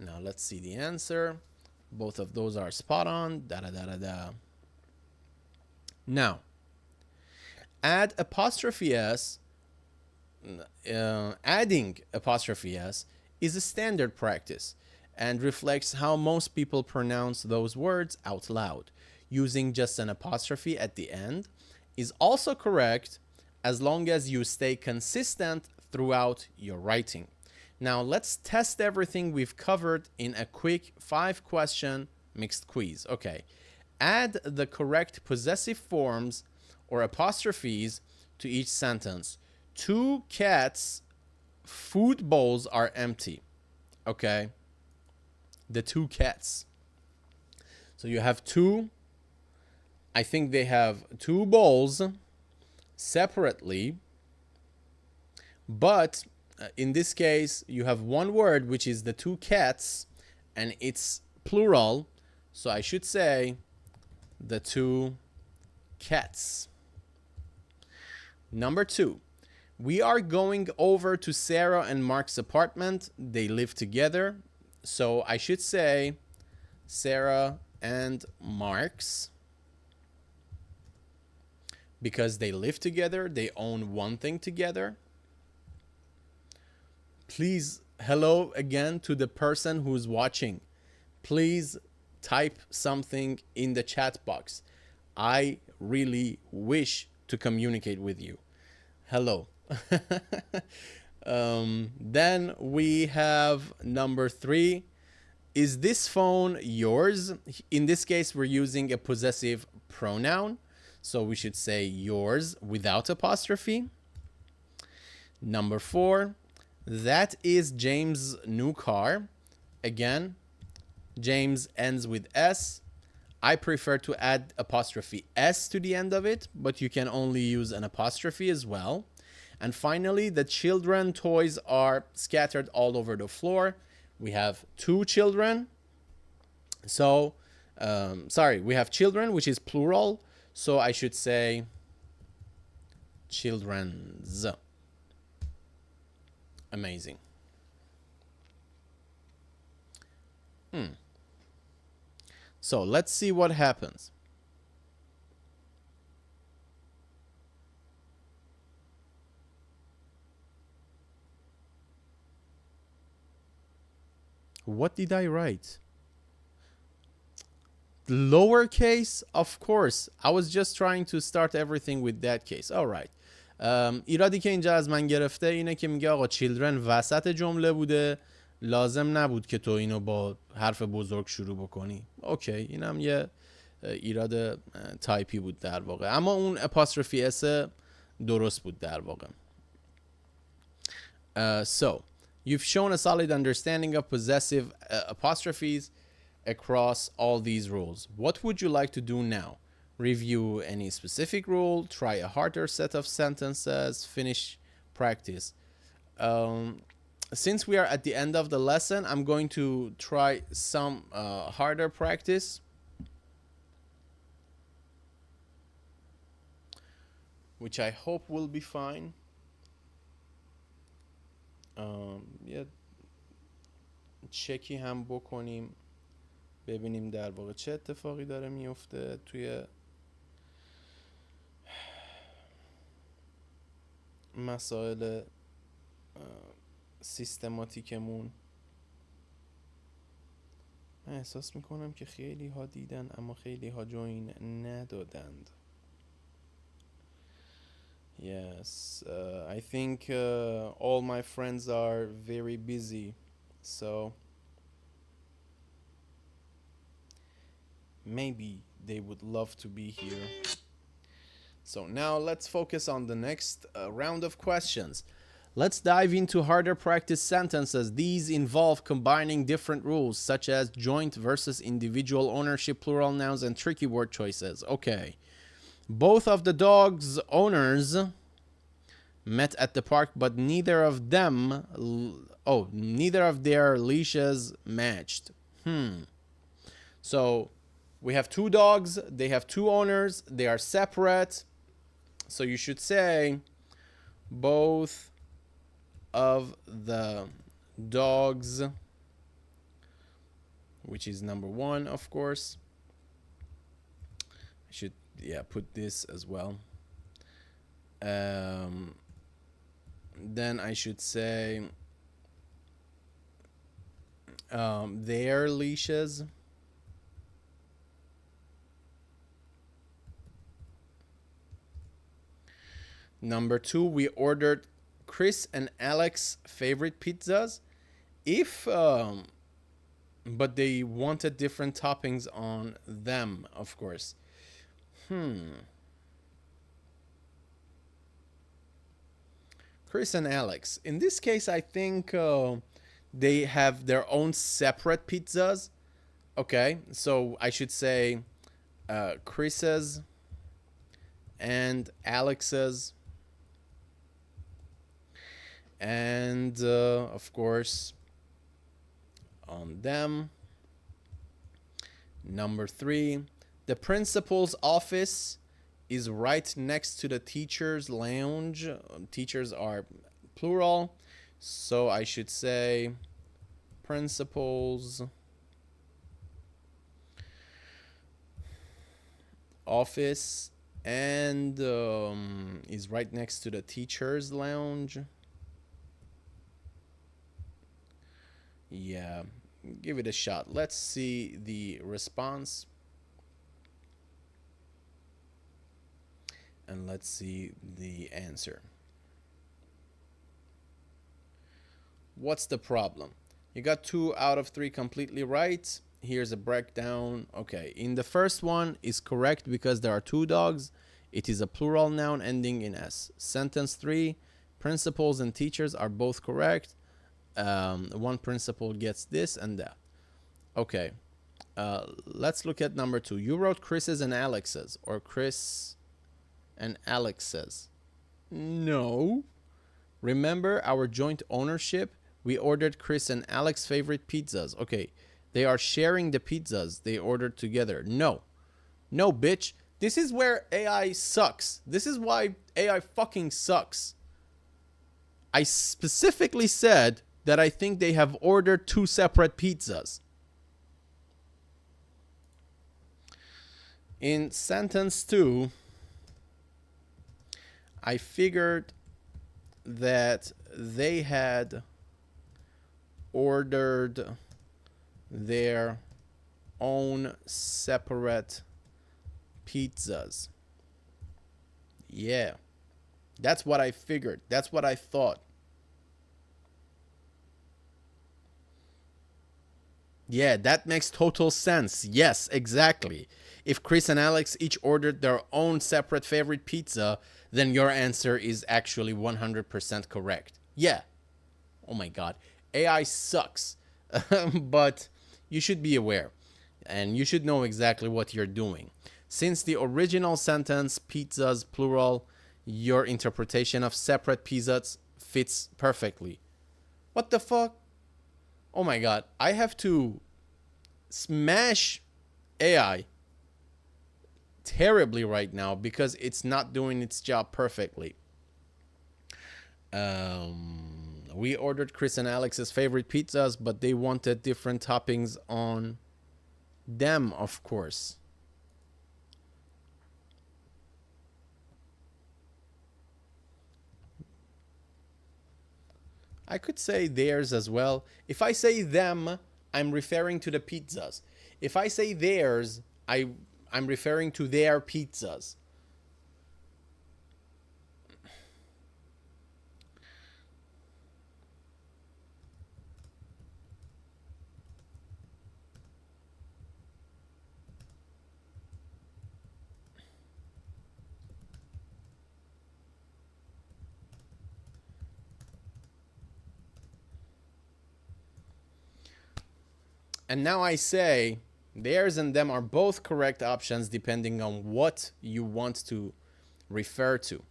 Now let's see the answer. Both of those are spot on. Now, add apostrophe s. Adding apostrophe s is a standard practice and reflects how most people pronounce those words out loud. Using just an apostrophe at the end is also correct as long as you stay consistent throughout your writing. Now let's test everything we've covered in a quick 5-question mixed quiz. Okay, add the correct possessive forms or apostrophes to each sentence. 2 cats' food bowls are empty. Okay, the 2 cats. So you have 2, I think they have 2 bowls separately, but in this case you have one word, which is the 2 cats, and it's plural, so I should say the 2 cats. Number 2, we are going over to Sarah and Mark's apartment. They live together, so I should say Sarah and Mark's, because they live together, they own one thing together. Please, hello again to the person who's watching. Please type something in the chat box. I really wish to communicate with you. Hello. Then we have number 3. Is this phone yours? In this case, we're using a possessive pronoun, so we should say yours without apostrophe. Number 4, that is James' new car. Again, James ends with S. I prefer to add apostrophe S to the end of it, but you can only use an apostrophe as well. And finally, the children toys are scattered all over the floor. We have 2 children. So, we have children, which is plural. So I should say children's. Amazing. So let's see what happens. What did I write? Lowercase, of course. I was just trying to start everything with that case. All right. ایرادی که اینجا از من گرفته اینه که میگه آقا children وسط جمله بوده، لازم نبود که تو اینو با حرف بزرگ شروع بکنی. اوکی، اینم یه ایراد تایپی بود در واقع، اما اون apostrophe s درست بود در واقع. So you've shown a solid understanding of possessive apostrophes across all these rules. What would you like to do now? Review any specific rule, try a harder set of sentences, finish practice. Since we are at the end of the lesson, I'm going to try some harder practice, which I hope will be fine. یه چکی هم بکنیم ببینیم در واقع چه اتفاقی داره میفته توی مسائل سیستماتیکمون. من احساس میکنم که خیلی ها دیدن اما خیلی ها جوین ندادند. Yes, I think all my friends are very busy, so maybe they would love to be here. So now let's focus on the next round of questions. Let's dive into harder practice sentences. These involve combining different rules such as joint versus individual ownership, plural nouns, and tricky word choices. Okay. Both of the dog's owners met at the park, but neither of their leashes matched. So We have two dogs. They have two owners. They are separate. So you should say both of the dogs, which is number one, of course. I should, yeah, put this as well. Then I should say their leashes. Number two, we ordered Chris and Alex favorite pizzas. If but they wanted different toppings on them, of course. Chris and Alex. In this case, I think they have their own separate pizzas. Okay, so I should say Chris's and Alex's. And of course, on them. Number three, the principal's office is right next to the teacher's lounge. Teachers are plural, so I should say principal's office and is right next to the teacher's lounge. Yeah, give it a shot. Let's see the response. And let's see the answer. What's the problem? You got 2 out of 3 completely right. Here's a breakdown. Okay, in the first one is correct because there are 2 dogs. It is a plural noun ending in S. Sentence 3, principals and teachers are both correct. One principal gets this and that. Okay, let's look at number 2. You wrote Chris's and Alex's, or Chris and Alex's. No. Remember our joint ownership? We ordered Chris and Alex's favorite pizzas. Okay, they are sharing the pizzas they ordered together. No. No, bitch. This is where AI sucks. This is why AI fucking sucks. I specifically said that I think they have ordered 2 separate pizzas. In sentence 2, I figured that they had ordered their own separate pizzas. Yeah, that's what I figured. That's what I thought. Yeah, that makes total sense. Yes, exactly. If Chris and Alex each ordered their own separate favorite pizza, then your answer is actually 100% correct. Yeah. Oh my god. AI sucks. But you should be aware. And you should know exactly what you're doing. Since the original sentence, pizzas, plural, your interpretation of separate pizzas fits perfectly. What the fuck? Oh my god. I have to smash AI terribly right now because it's not doing its job perfectly. We ordered Chris and Alex's favorite pizzas, but they wanted different toppings on them, of course. I could say theirs as well. If I say them, I'm referring to the pizzas. If I say theirs, I'm referring to their pizzas. And now I say theirs and them are both correct options depending on what you want to refer to.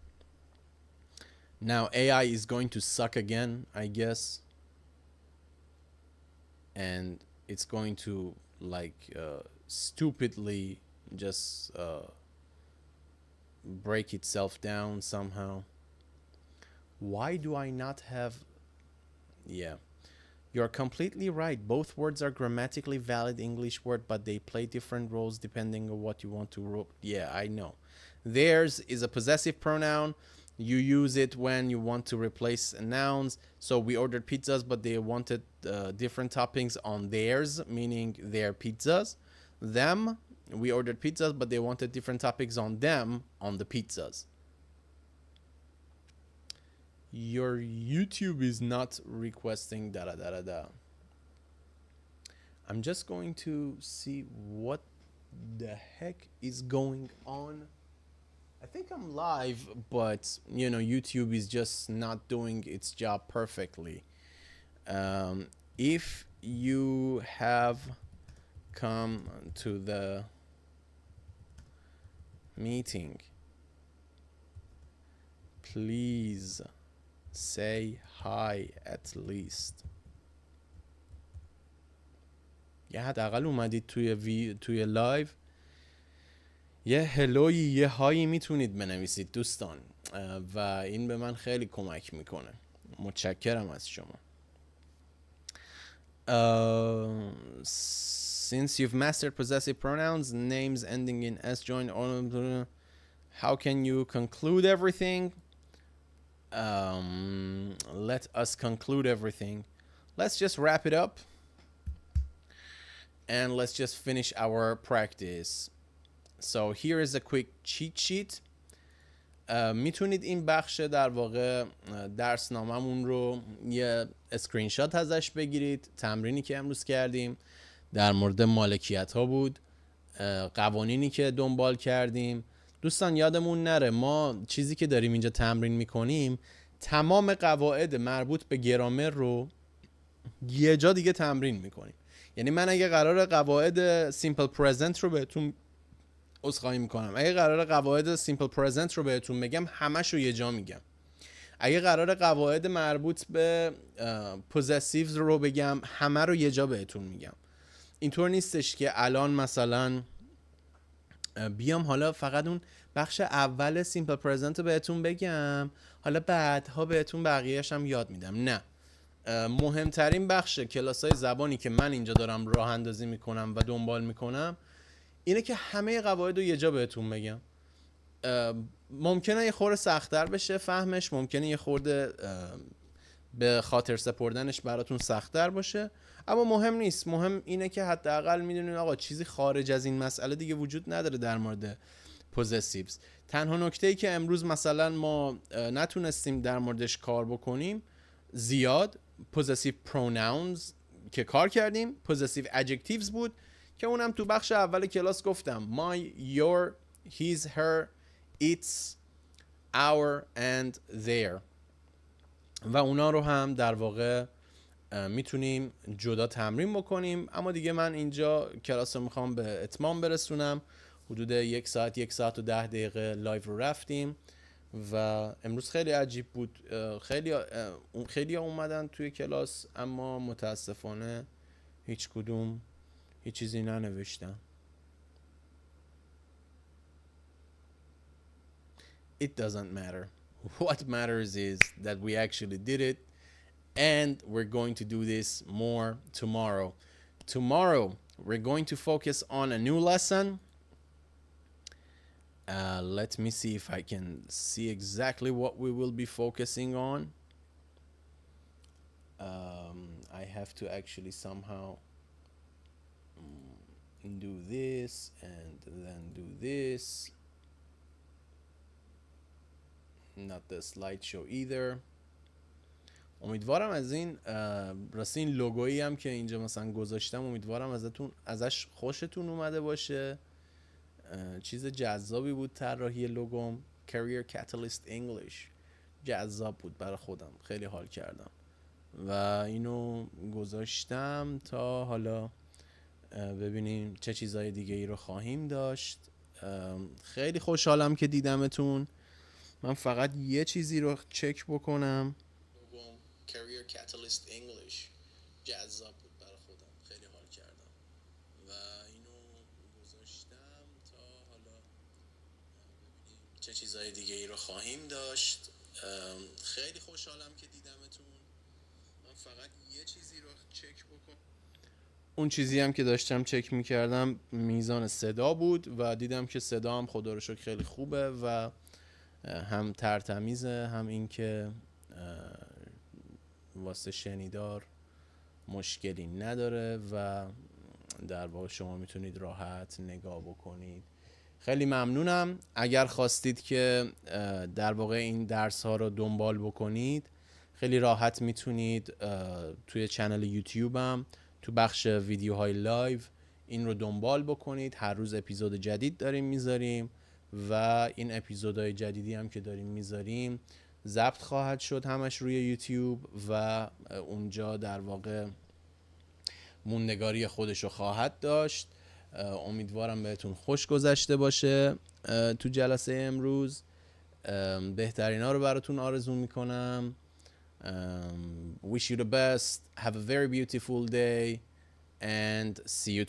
Now AI is going to suck again, I guess. And it's going to like stupidly just break itself down somehow. Why do I not have... Yeah. You're completely right. Both words are grammatically valid English words, but they play different roles depending on what you want to... Yeah, I know. Theirs is a possessive pronoun. You use it when you want to replace nouns. So we ordered pizzas, but they wanted different toppings on theirs, meaning their pizzas. Them, we ordered pizzas, but they wanted different toppings on them, on the pizzas. Your YouTube is not requesting da da da da da. I'm just going to see what the heck is going on. I think I'm live, but you know, YouTube is just not doing its job perfectly. If you have come to the meeting, please say hi at least. یه حداقل اومدید توی لایو یه هلوی یه هایی میتونید بنویسید دوستان و این به من خیلی کمک میکنه. متشکرم از شما. Since you've mastered possessive pronouns, names ending in s join all, how can you conclude everything? Let us conclude everything. Let's just wrap it up and let's just finish our practice. So here is a quick cheat sheet. میتونید این بخش در واقع درس ناممون رو یه اسکرین شات ازش بگیرید. تمرینی که امروز کردیم در مورد مالکیت ها بود، قوانینی که دنبال کردیم. دوستان یادمون نره ما چیزی که داریم اینجا تمرین میکنیم تمام قواعد مربوط به گرامر رو یه جا دیگه تمرین میکنیم. یعنی من اگه قرار قواعد سیمپل پرزنت رو بهتون عذرخواهی میکنم، اگه قرار قواعد سیمپل پرزنت رو بهتون بگم همش رو یه جا میگم. اگه قرار قواعد مربوط به پوزسیوز رو بگم همه رو یه جا بهتون میگم. اینطور نیستش که الان مثلا بیام حالا فقط اون بخش اول سیمپل پرزنت رو بهتون بگم، حالا بعدها بهتون بقیه‌اش هم یاد میدم. نه، مهمترین بخش کلاس‌های زبانی که من اینجا دارم راه اندازی میکنم و دنبال میکنم اینه که همه قواعد رو یه جا بهتون بگم. ممکنه یه خورده سخت‌تر بشه فهمش، ممکنه یه خورده به خاطر سپردنش براتون سخت‌تر باشه، اما مهم نیست. مهم اینه که حداقل میدونین آقا چیزی خارج از این مسئله دیگه وجود نداره در مورد پوزسیوز. تنها نکته‌ای که امروز مثلا ما نتونستیم در موردش کار بکنیم زیاد پوزسیو پروناونز که کار کردیم، پوزسیو ادجکتیوز بود که اونم تو بخش اول کلاس گفتم my, your, his, her, its, our and their و اونا رو هم در واقع میتونیم جدا تمرین بکنیم. اما دیگه من اینجا کلاس رو میخوام به اتمام برسونم. حدود 1 ساعت و 10 دقیقه لایو رو رفتیم و امروز خیلی عجیب بود. خیلی اومدن توی کلاس اما متاسفانه هیچ کدوم هیچ چیزی ننوشتن. It doesn't matter. What matters is that we actually did it and we're going to do this more tomorrow. Tomorrow we're going to focus on a new lesson. Let me see if I can see exactly what we will be focusing on. I have to actually somehow do this and then do this. Not the slideshow either. امیدوارم از این راستی این لوگویی هم که اینجا مثلا گذاشتم امیدوارم ازش خوشتون اومده باشه. چیز جذابی بود طراحی لوگوم. Career Catalyst English جذاب بود برای خودم، خیلی حال کردم و اینو گذاشتم تا حالا ببینیم چه چیزای دیگه ای رو خواهیم داشت. خیلی خوشحالم که دیدمتون. من فقط یه چیزی رو چک بکنم. Career Catalyst English جذاب بود برای خودم، خیلی حال کردم و اینو گذاشتم تا حالا ببینیم چه چیزهای دیگه ای رو خواهیم داشت. خیلی خوشحالم که دیدمتون. من فقط یه چیزی رو چک بکنم. اون چیزی هم که داشتم چک میکردم میزان صدا بود و دیدم که صدا هم خدا رو شکر خیلی خوبه و هم ترتمیزه، هم این که واسه شنیدار مشکلی نداره و در واقع شما میتونید راحت نگاه بکنید. خیلی ممنونم. اگر خواستید که در واقع این درس ها رو دنبال بکنید خیلی راحت میتونید توی چنل یوتیوبم تو بخش ویدیوهای لایو این رو دنبال بکنید. هر روز اپیزود جدید داریم میذاریم و این اپیزودهای جدیدی هم که داریم میذاریم ضبط خواهد شد همش روی یوتیوب و اونجا در واقع موندگاری خودش رو خواهد داشت. امیدوارم بهتون خوش گذشته باشه تو جلسه امروز. بهترین ها رو براتون آرزو میکنم. Wish you the best. Have a very beautiful day and see you